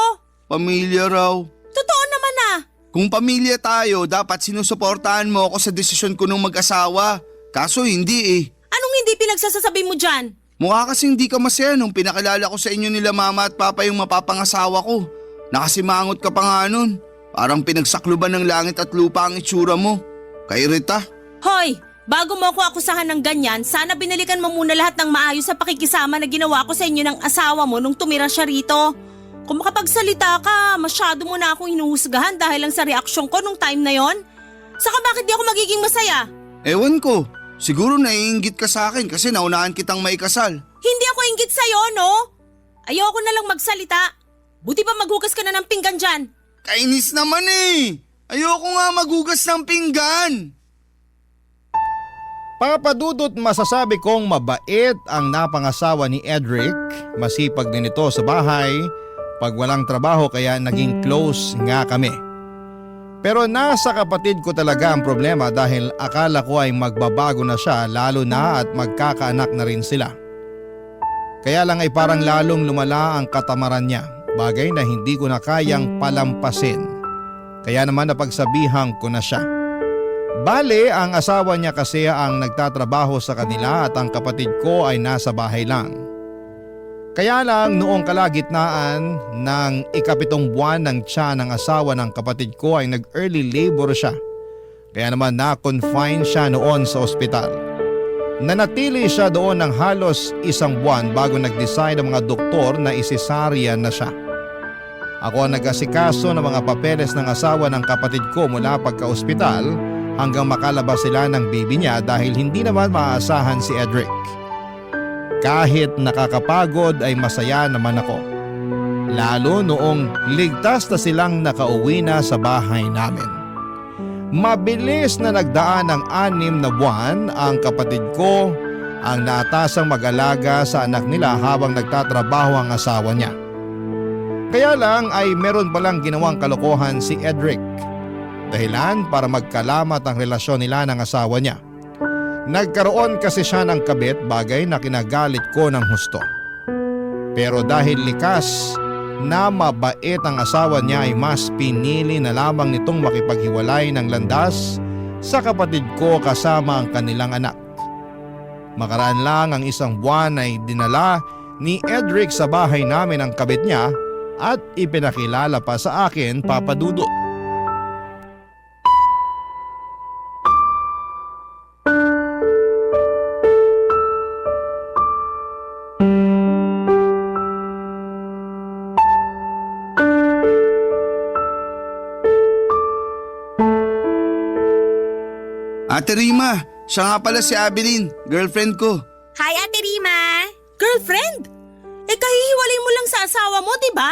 Pamilya raw. Totoo naman ah. Kung pamilya tayo, dapat sinusuportahan mo ako sa desisyon ko nung mag-asawa. Kaso hindi eh. Anong hindi pinagsasasabi mo dyan? Mukha kasing hindi ka masaya nung pinakilala ko sa inyo nila mama at papa yung mapapangasawa ko. Nakasimangot ka pa nga nun. Parang pinagsakluban ng langit at lupa ang itsura mo. Kairita. Hoy, bago mo ako akusahan ng ganyan, sana binalikan mo muna lahat ng maayos sa pakikisama na ginawa ko sa inyo ng asawa mo nung tumira siya rito. Kung makapagsalita ka, masyado mo na akong hinuhusgahan dahil lang sa reaksyon ko nung time na yon. Saka bakit di ako magiging masaya? Ewan ko, siguro naiinggit ka sa akin kasi naunahan kitang maikasal. Hindi ako inggit sa'yo, no? Ayoko na lang magsalita. Buti pa maghugas ka na ng pinggan dyan. Kainis naman eh! Ayoko nga maghugas ng pinggan! Papa Dudut, masasabi kong mabait ang napangasawa ni Edric. Masipag din ito sa bahay. Pag walang trabaho kaya naging close nga kami. Pero nasa kapatid ko talaga ang problema dahil akala ko ay magbabago na siya lalo na at magkakaanak na rin sila. Kaya lang ay parang lalong lumala ang katamaran niya, bagay na hindi ko na kayang palampasin. Kaya naman napagsabihan ko na siya. Bale, ang asawa niya kasi ang nagtatrabaho sa kanila at ang kapatid ko ay nasa bahay lang. Kaya lang noong kalagitnaan ng 7 buwan ng tiyan ng asawa ng kapatid ko ay nag-early labor siya. Kaya naman na-confine siya noon sa ospital. Nanatili siya doon ng halos 1 buwan bago nag-decide ang mga doktor na isesaryan na siya. Ako ang nag-asikaso ng mga papeles ng asawa ng kapatid ko mula pagka-ospital hanggang makalabas sila ng baby niya dahil hindi naman maaasahan si Edric. Kahit nakakapagod ay masaya naman ako. Lalo noong ligtas na silang nakauwi na sa bahay namin. Mabilis na nagdaan ng 6 na buwan ang kapatid ko ang naatasang mag-alaga sa anak nila habang nagtatrabaho ang asawa niya. Kaya lang ay meron palang ginawang kalokohan si Edric. Dahilan para magkalamat ang relasyon nila ng asawa niya. Nagkaroon kasi siya ng kabit, bagay na kinagalit ko ng husto. Pero dahil likas na mabait ang asawa niya ay mas pinili na lamang nitong makipaghiwalay ng landas sa kapatid ko kasama ang kanilang anak. Makaraan lang ang 1 buwan ay dinala ni Edric sa bahay namin ang kabit niya at ipinakilala pa sa akin, Papa Dudut. Ate Rima, siya nga pala si Abilene, girlfriend ko. Hi, Ate Rima! Girlfriend? Kahihiwalay mo lang sa asawa mo, di ba?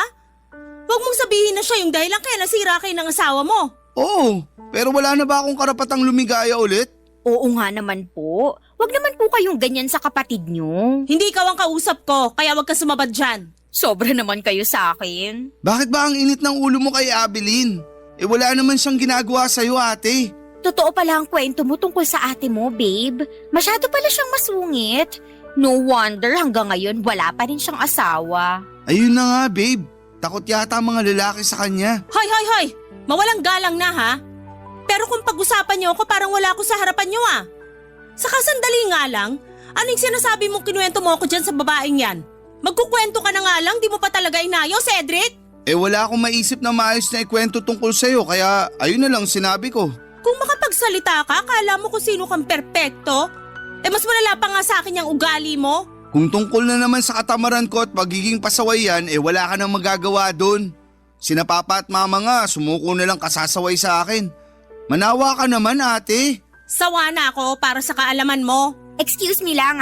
Huwag mong sabihin na siya yung dahilan kaya nasira kayo ng asawa mo. Oo, pero wala na ba akong karapatang lumigaya ulit? Oo nga naman po. Huwag naman po kayong ganyan sa kapatid nyo. Hindi ikaw ang kausap ko, kaya huwag ka sumabad dyan. Sobra naman kayo sa akin. Bakit ba ang init ng ulo mo kay Abilene? Wala naman siyang ginagawa sa'yo, ate. Totoo pala ang kwento mo tungkol sa ate mo, babe. Masyado pala siyang masungit. No wonder hanggang ngayon wala pa rin siyang asawa. Ayun na nga, babe. Takot yata ang mga lalaki sa kanya. Hoy! Mawalang galang na ha? Pero kung pag-usapan niyo ako parang wala ako sa harapan niyo ah. Saka sandali nga lang, anong sinasabi mong kinuwento mo ako dyan sa babaeng yan? Magkukwento ka na nga lang, di mo pa talaga inayos, Cedric? Wala akong maisip na maayos na ikwento tungkol sa'yo kaya ayun na lang sinabi ko. Kung makapagsalita ka, akala mo kung sino kang perpekto? Mas malala pa nga sa akin yung ugali mo. Kung tungkol na naman sa katamaran ko at pagiging pasaway yan, wala ka nang magagawa doon. Sina papa at mama nga, sumuko na lang kasasaway sa akin. Manawa ka naman, ate. Sawa na ako para sa kaalaman mo. Excuse me lang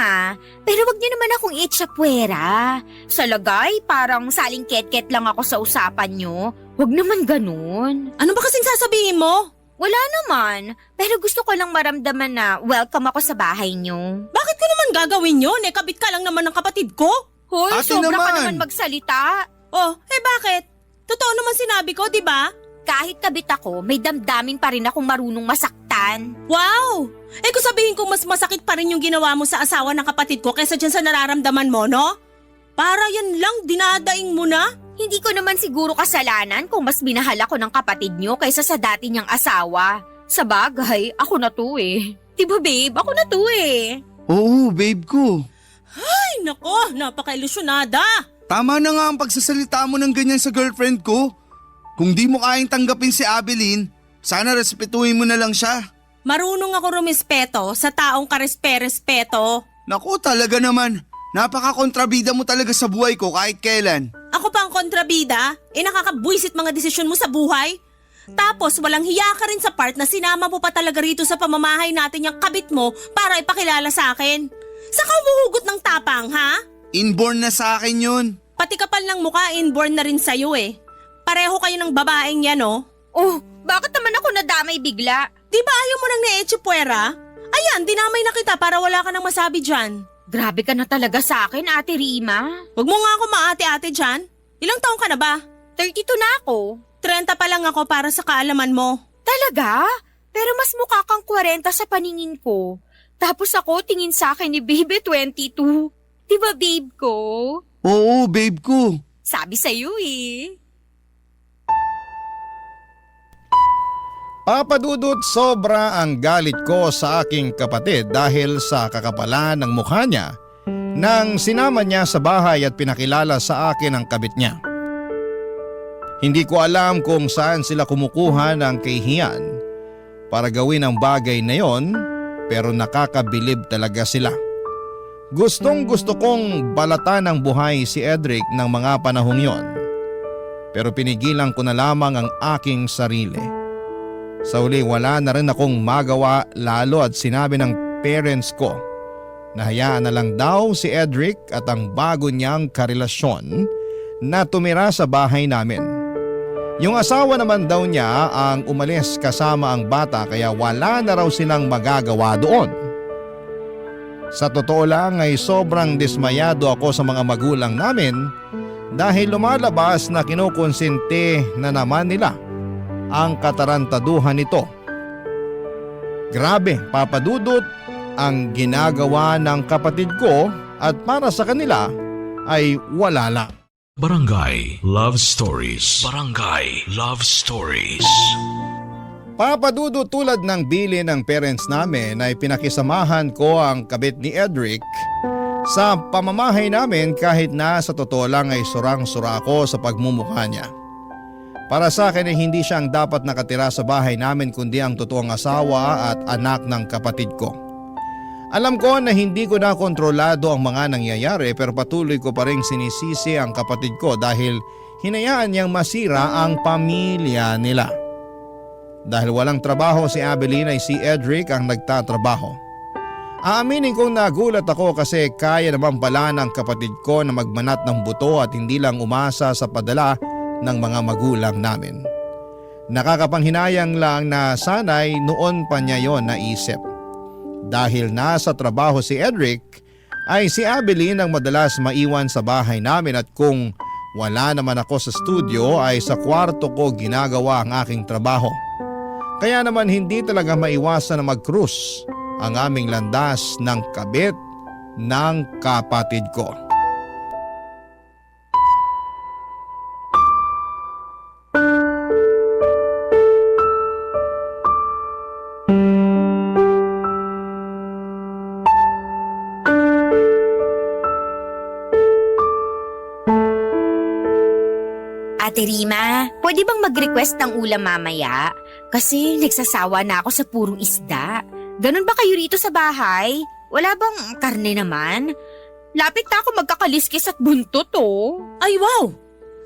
pero wag niyo naman akong itsapuera. Sa lagay, parang saling ket-ket lang ako sa usapan niyo. Wag naman ganun. Ano ba kasing sasabihin mo? Wala naman, pero gusto ko lang maramdaman na welcome ako sa bahay niyo. Bakit ko naman gagawin yun? Kabit ka lang naman ng kapatid ko. Hoy, Ate sobra ka naman. naman magsalita. Oh, bakit? Totoo naman sinabi ko, di ba? Kahit kabit ako, may damdamin pa rin akong marunong masaktan. Wow! Kung sabihin ko mas masakit pa rin yung ginawa mo sa asawa ng kapatid ko kaysa dyan sa nararamdaman mo, no? Para yan lang, dinadaing mo na? Hindi ko naman siguro kasalanan kung mas minahal ako ng kapatid niyo kaysa sa dati niyang asawa. Sa bagay, ako na to Diba babe, ako na to Oo, babe ko. Ay nako, napaka-ilusyonada. Tama na nga ang pagsasalita mo ng ganyan sa girlfriend ko. Kung di mo kayang tanggapin si Abilene, sana respetuhin mo na lang siya. Marunong ako rumispeto sa taong karespe-respeto. Naku, talaga naman. Napaka-kontrabida mo talaga sa buhay ko kahit kailan. Ako pa ang kontrabida? Nakakabwisit mga desisyon mo sa buhay? Tapos walang hiya ka rin sa part na sinama mo pa talaga rito sa pamamahay natin yung kabit mo para ipakilala sa akin. Saka umuhugot ng tapang, ha? Inborn na sa akin yun. Pati kapal ng mukha, inborn na rin sa'yo eh. Pareho kayo ng babaeng yan, oh. Oh, bakit naman ako nadamay bigla? Di ba ayaw mo nang na-echipuera? Ayan, dinamay na kita para wala ka nang masabi dyan. Grabe ka na talaga sa akin, Ate Rima. Huwag mo nga ako maate-ate dyan. Ilang taong ka na ba? 32 na ako. 30 pa lang ako para sa kaalaman mo. Talaga? Pero mas mukha kang 40 sa paningin ko. Tapos ako tingin sa akin ni Babe 22. Diba babe ko? Oo, babe ko. Sabi sa'yo eh. Papa Dudut, sobra ang galit ko sa aking kapatid dahil sa kakapalan ng mukha niya nang sinama niya sa bahay at pinakilala sa akin ang kabit niya. Hindi ko alam kung saan sila kumukuha ng kahihiyan para gawin ang bagay na yon, pero nakakabilib talaga sila. Gustong gusto kong balatan ng buhay si Edric ng mga panahong yon, pero pinigilan ko na lamang ang aking sarili. Sa uli wala na rin akong magawa lalo at sinabi ng parents ko na hayaan na lang daw si Edric at ang bago niyang karelasyon na tumira sa bahay namin. Yung asawa naman daw niya ang umalis kasama ang bata kaya wala na raw silang magagawa doon. Sa totoo lang ay sobrang dismayado ako sa mga magulang namin dahil lumalabas na kinukonsente na naman nila ang katarantaduhan nito. Grabe, Papa Dudut, ang ginagawa ng kapatid ko at para sa kanila ay wala lang. Barangay Love Stories. Barangay Love Stories. Papa Dudut, tulad ng bili ng parents namin ay pinakisamahan ko ang kabit ni Edric sa pamamahay namin kahit na sa totoo lang ay surang-sura ako sa pagmumukha niya. Para sa akin ay hindi siya ang dapat nakatira sa bahay namin kundi ang totoong asawa at anak ng kapatid ko. Alam ko na hindi ko na kontrolado ang mga nangyayari pero patuloy ko pa rin sinisisi ang kapatid ko dahil hinayaan niyang masira ang pamilya nila. Dahil walang trabaho si Abeline ay si Edric ang nagtatrabaho. Aaminin kong nagulat ako kasi kaya naman pala ng kapatid ko na magmanat ng buto at hindi lang umasa sa padala ng mga magulang namin. Nakakapanghinayang lang na sana'y noon pa niya yon naisip. Dahil nasa trabaho si Edric, ay si Abeline ang madalas maiwan sa bahay namin at kung wala naman ako sa studio ay sa kwarto ko ginagawa ang aking trabaho. Kaya naman hindi talaga maiwasan na mag-cruise ang aming landas ng kabit ng kapatid ko. Ate Rima, pwede bang mag-request ng ulam mamaya? Kasi nagsasawa na ako sa purong isda. Ganun ba kayo rito sa bahay? Wala bang karne naman? Lapit na ako magkakaliskis at buntot oh. Ay wow!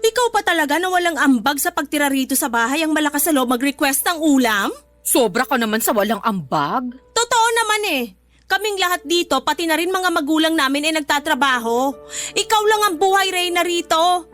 Ikaw pa talaga na walang ambag sa pagtira rito sa bahay ang malakas sa loob mag-request ng ulam? Sobra ka naman sa walang ambag. Totoo naman eh. Kaming lahat dito, pati na rin mga magulang namin ay nagtatrabaho. Ikaw lang ang buhay reyna rito.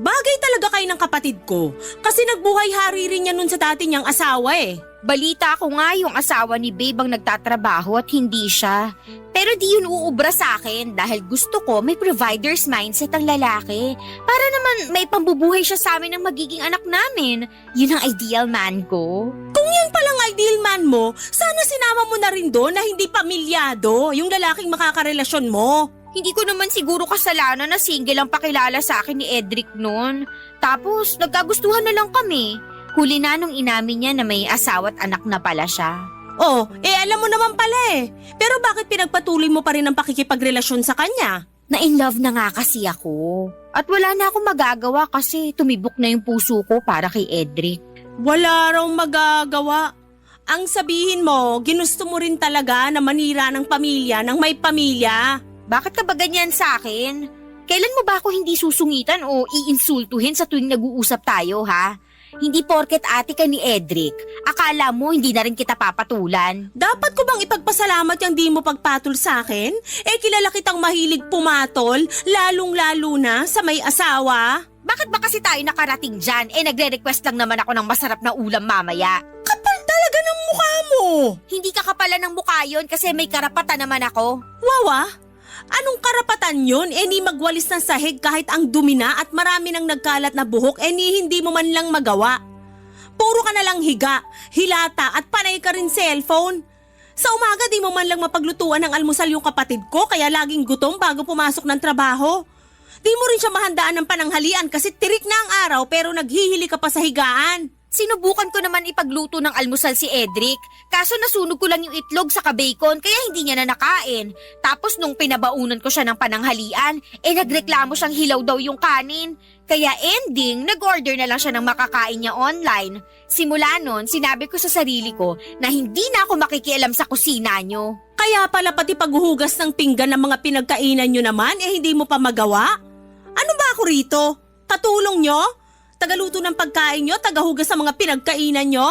Bagay talaga kayo ng kapatid ko kasi nagbuhay hari rin niya nun sa dati niyang asawa eh. Balita ko nga yung asawa ni Babe ang nagtatrabaho at hindi siya. Pero di yun uubra sa akin dahil gusto ko may provider's mindset ang lalaki. Para naman may pambubuhay siya sa amin ng magiging anak namin. Yun ang ideal man ko. Kung yan palang ideal man mo, sana sinama mo na rin doon na hindi pamilyado yung lalaking makakarelasyon mo. Hindi ko naman siguro kasalanan na single ang pakilala sa akin ni Edric noon. Tapos nagkagustuhan na lang kami. Huli na nung inamin niya na may asawa at anak na pala siya. Oh, alam mo naman pala eh. Pero bakit pinagpatuloy mo pa rin ang pakikipagrelasyon sa kanya? Na-in love na nga kasi ako. At wala na akong magagawa kasi tumibok na yung puso ko para kay Edric. Wala raw magagawa. Ang sabihin mo, ginusto mo rin talaga na manira ng pamilya ng may pamilya. Bakit ka ba ganyan sa akin? kailan mo ba ako hindi susungitan o iinsultuhin sa tuwing nag-uusap tayo, ha? Hindi porket ate ka ni Edric, akala mo hindi na rin kita papatulan. Dapat ko bang ipagpasalamat yung di mo pagpatol sa akin? Kilala kitang mahilig pumatol, lalong-lalo na sa may asawa. Bakit ba kasi tayo nakarating dyan? Nagre-request lang naman ako ng masarap na ulam mamaya. Kapal talaga ng mukha mo! Hindi ka kapala ng mukha yun kasi may karapatan naman ako. Wawa, anong karapatan yun? Ni magwalis ng sahig kahit ang dumi na at marami nang nagkalat na buhok ni hindi mo man lang magawa. Puro ka na lang higa, hilata at panay ka rin cellphone. Sa umaga di mo man lang mapaglutuan ng almusal yung kapatid ko kaya laging gutom bago pumasok ng trabaho. Di mo rin siya mahandaan ng pananghalian kasi tirik na ang araw pero naghihili ka pa sa higaan. Sinubukan ko naman ipagluto ng almusal si Edric, kaso nasunog ko lang yung itlog sa bacon kaya hindi niya na nakain. Tapos nung pinabaunan ko siya ng pananghalian, nagreklamo siyang hilaw daw yung kanin. Kaya ending, nag-order na lang siya ng makakain niya online. Simula nun, sinabi ko sa sarili ko na hindi na ako makikialam sa kusina niyo. Kaya pala pati paghuhugas ng pinggan ng mga pinagkainan nyo naman hindi mo pa magawa? Ano ba ako rito? Katulong nyo? Tagaluto ng pagkain nyo? Tagahugas sa mga pinagkainan nyo?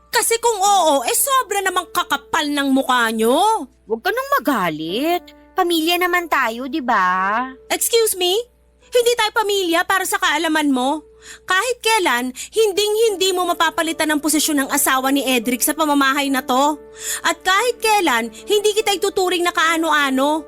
Kasi kung oo, sobra namang kakapal ng mukha nyo. Huwag ka nang magalit. Pamilya naman tayo, di ba? Excuse me? Hindi tayo pamilya para sa kaalaman mo. Kahit kailan, hindi mo mapapalitan ang posisyon ng asawa ni Edric sa pamamahay na to. At kahit kailan, hindi kita ituturing na kaano-ano.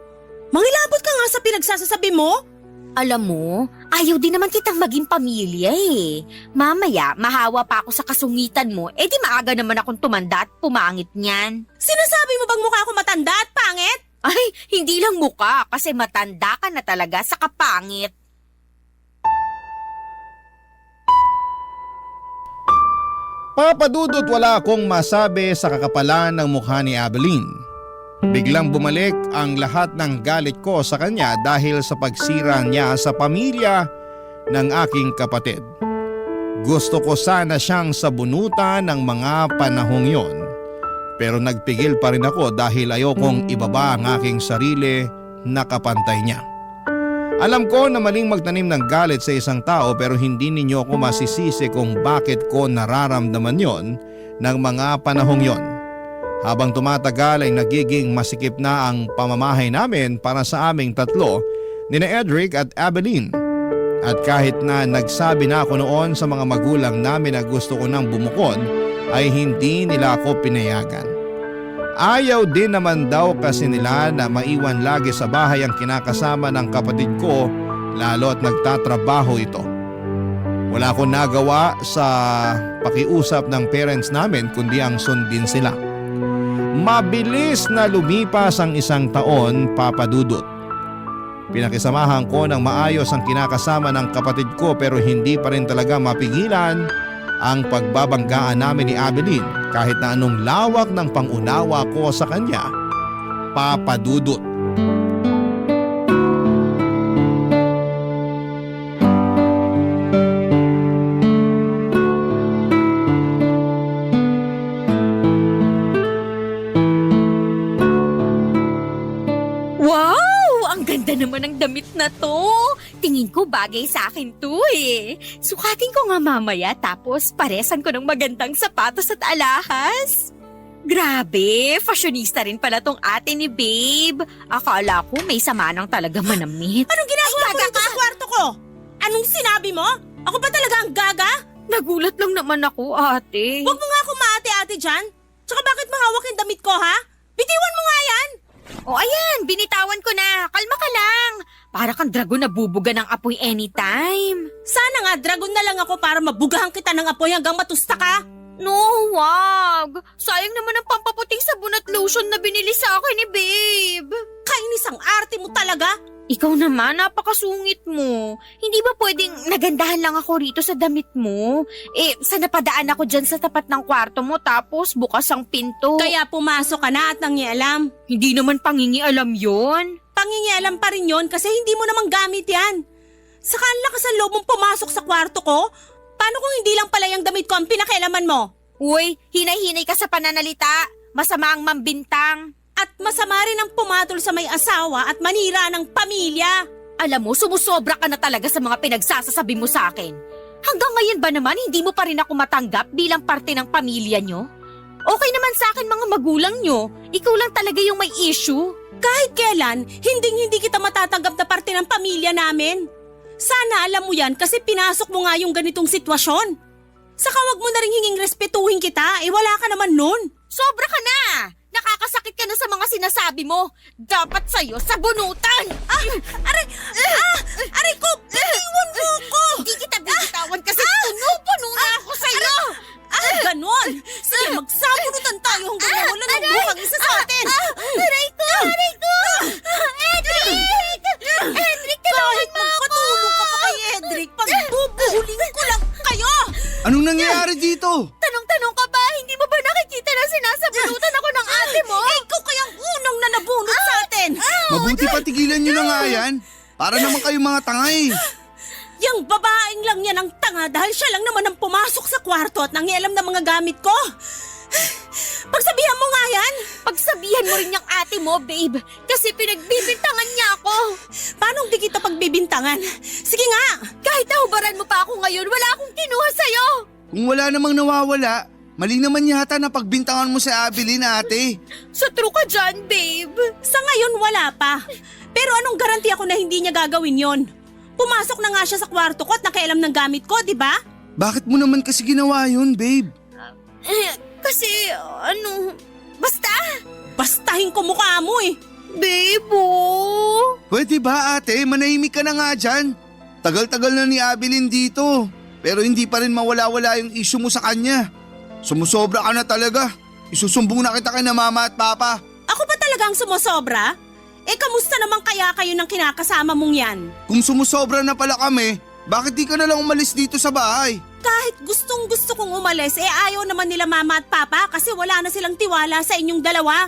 Mangilabot ka nga sa pinagsasasabi mo. Alam mo, ayaw din naman kitang maging pamilya eh. Mamaya, mahawa pa ako sa kasungitan mo, di maaga naman akong tumanda at pumangit niyan. Sinasabi mo bang mukha ko matanda at pangit? Ay, hindi lang mukha kasi matanda ka na talaga sa kapangit. Papadudot wala akong masabi sa kakapalan ng mukha ni Abeline. Biglang bumalik ang lahat ng galit ko sa kanya dahil sa pagsira niya sa pamilya ng aking kapatid. Gusto ko sana siyang sabunutan ng mga panahong yon. Pero nagpigil pa rin ako dahil ayokong ibaba ang aking sarili na kapantay niya. Alam ko na maling magtanim ng galit sa isang tao pero hindi ninyo ako masisisi kung bakit ko nararamdaman yon ng mga panahong yon. Habang tumatagal ay nagiging masikip na ang pamamahay namin para sa aming tatlo, nina Edric at Abeline. At kahit na nagsabi na ako noon sa mga magulang namin na gusto ko nang bumukod, ay hindi nila ako pinayagan. Ayaw din naman daw kasi nila na maiwan lagi sa bahay ang kinakasama ng kapatid ko, lalo at nagtatrabaho ito. Wala akong nagawa sa pakiusap ng parents namin kundi ang sundin sila. Mabilis na lumipas ang isang taon, Papadudot. Pinakisamahan ko ng maayos ang kinakasama ng kapatid ko pero hindi pa rin talaga mapigilan ang pagbabanggaan namin ni Abeline kahit na anong lawak ng pangunawa ko sa kanya, Papadudot. Naman ang damit na to. Tingin ko bagay sa akin to eh. Sukatin ko nga mamaya tapos paresan ko ng magandang sapatos at alahas. Grabe, fashionista rin pala tong ate ni Babe. Akala ko may sama nang talaga manamit. Anong ginagawa mo dito sa kwarto ko? Anong sinabi mo? Ako ba talaga ang gaga? Nagulat lang naman ako, ate. Huwag mo nga akong maate-ate dyan. Tsaka bakit mahawak yung damit ko, ha? Bitiwan mo nga yan! O ayan, binitawan ko na. Kalma ka lang. Para kang dragon na bubuga ng apoy anytime. Sana nga dragon na lang ako para mabugahan kita ng apoy hanggang matusta ka. No, wag. Sayang naman ang pampaputing sabon at lotion na binili sa akin ni Babe. Kainis ang arte mo talaga. Ikaw naman, napakasungit mo. Hindi ba pwedeng nagandahan lang ako rito sa damit mo? Sa napadaan ako dyan sa tapat ng kwarto mo tapos bukas ang pinto. Kaya pumasok ka na at nangialam. Hindi naman pangingialam yon. Pangingialam pa rin yon kasi hindi mo naman gamit yan. Saka ang lakas ang loob mong pumasok sa kwarto ko. Paano kung hindi lang pala yung damit ko ang pinakialaman mo? Uy, hinay-hinay ka sa pananalita. Masama ang mambintang. At masama rin ang pumatol sa may asawa at manira ng pamilya. Alam mo, sumusobra ka na talaga sa mga pinagsasasabi mo sa akin. Hanggang ngayon ba naman hindi mo pa rin ako matanggap bilang parte ng pamilya nyo? Okay naman sa akin mga magulang nyo. Ikaw lang talaga yung may issue. Kahit kailan, hindi kita matatanggap na parte ng pamilya namin. Sana alam mo yan kasi pinasok mo nga yung ganitong sitwasyon. Saka wag mo na rin hinging respetuhin kita, wala ka naman nun. Sobra ka na! Nakakasakit ka na sa mga sinasabi mo. Dapat sa'yo sabunutan! Aray ko, iwan mo ko! Hindi kita bibitawan kasi puno-puno na ako sa'yo! Ganon! Sige, magsabunutan tayo hanggang wala nang bukang isa sa atin! Aray ko! Edric! Edric, tulungan mo ako! Patulong ka pa kay Edric, pagbubuhuling ko lang kayo! Anong nangyayari dito? Tanong-tanong ka ba? Hindi mo ba nakikita na sinasabunutan ako ng ate mo? Ikaw kayang unang na nabunot sa atin! Mabuti pa tigilan nyo na nga yan. Para naman kayong mga tanga eh. Yang babaeng lang yan ang tanga dahil siya lang naman ang pumasok sa kwarto at nangialam ng mga gamit ko. Pagsabihan mo nga yan! Pagsabihan mo rin yung ate mo, babe. Kasi pinagbibintangan niya ako. Paano di kita pagbibintangan? Sige nga! Kahit nahubaran mo pa ako ngayon, wala akong kinuha sa'yo. Kung wala namang nawawala, mali naman yata na pagbintangan mo si Abilene, ate. Sa true ka dyan, babe. Sa ngayon wala pa. Pero anong garanti ako na hindi niya gagawin yon? Pumasok na nga siya sa kwarto ko at nakialam ng gamit ko, di ba? Bakit mo naman kasi ginawa yun, babe? Kasi, basta. Bastahin ko mukha mo eh. Babe, oh. Pwede ba, ate? Manahimik ka na nga dyan. Tagal-tagal na ni Abilene dito. Pero hindi pa rin mawala-wala yung issue mo sa kanya. Sumusobra ka na talaga. Isusumbong na kita kay na mama at papa. Ako ba talagang sumusobra? Kamusta naman kaya kayo ng kinakasama mong yan? Kung sumusobra na pala kami, bakit di ka na lang umalis dito sa bahay? Kahit gustong gusto kong umalis, ayaw naman nila mama at papa kasi wala na silang tiwala sa inyong dalawa.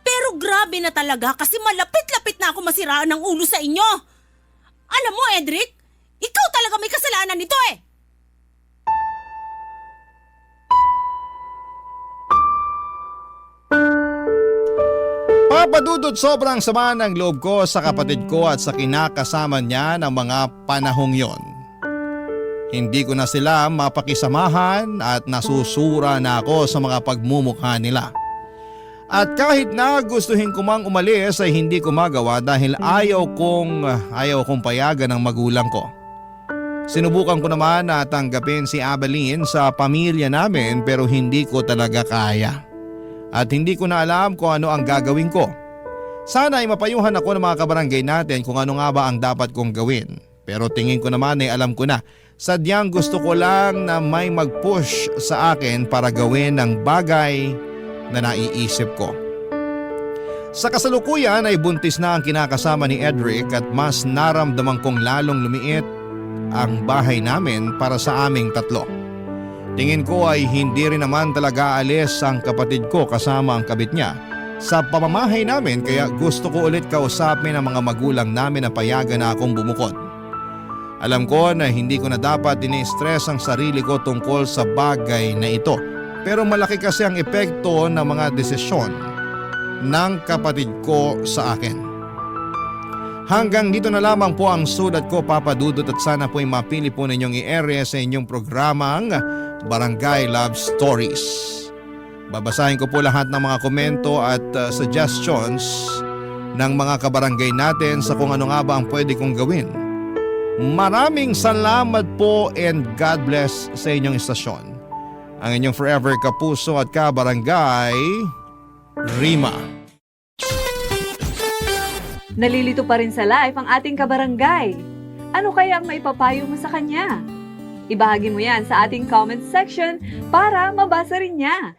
Pero grabe na talaga kasi malapit-lapit na ako masiraan ng ulo sa inyo. Alam mo, Edric, ikaw talaga may kasalanan nito eh. Papadudot, sobrang sama ng loob ko sa kapatid ko at sa kinakasama niya ng mga panahong yon. Hindi ko na sila mapakisamahan at nasusura na ako sa mga pagmumukha nila. At kahit na gustuhin ko mang umalis ay hindi ko magawa dahil ayaw kong payagan ng magulang ko. Sinubukan ko naman na tanggapin si Abilene sa pamilya namin pero hindi ko talaga kaya. At hindi ko na alam kung ano ang gagawin ko. Sana ay mapayuhan ako ng mga kabarangay natin kung ano nga ba ang dapat kong gawin. Pero tingin ko naman ay alam ko na. Sadyang gusto ko lang na may mag-push sa akin para gawin ng bagay na naiisip ko. Sa kasalukuyan ay buntis na ang kinakasama ni Edric at mas naramdaman kong lalong lumiit ang bahay namin para sa aming tatlo. Tingin ko ay hindi rin naman talaga alis ang kapatid ko kasama ang kabit niya sa pamamahay namin kaya gusto ko ulit kausapin ang mga magulang namin na payagan na akong bumukod. Alam ko na hindi ko na dapat ini-stress ang sarili ko tungkol sa bagay na ito pero malaki kasi ang epekto ng mga desisyon ng kapatid ko sa akin. Hanggang dito na lamang po ang sulat ko, Papa Dudut, at sana po ay mapili po ninyong i-ere sa inyong programang Barangay Love Stories. Babasahin ko po lahat ng mga komento at suggestions ng mga kabarangay natin sa kung ano nga ba ang pwede kong gawin. Maraming salamat po and God bless sa inyong istasyon. Ang inyong forever kapuso at kabarangay, Rima. Nalilito pa rin sa live ang ating kabarangay. Ano kaya ang maipapayo mo sa kanya? Ibahagi mo yan sa ating comment section para mabasa rin niya.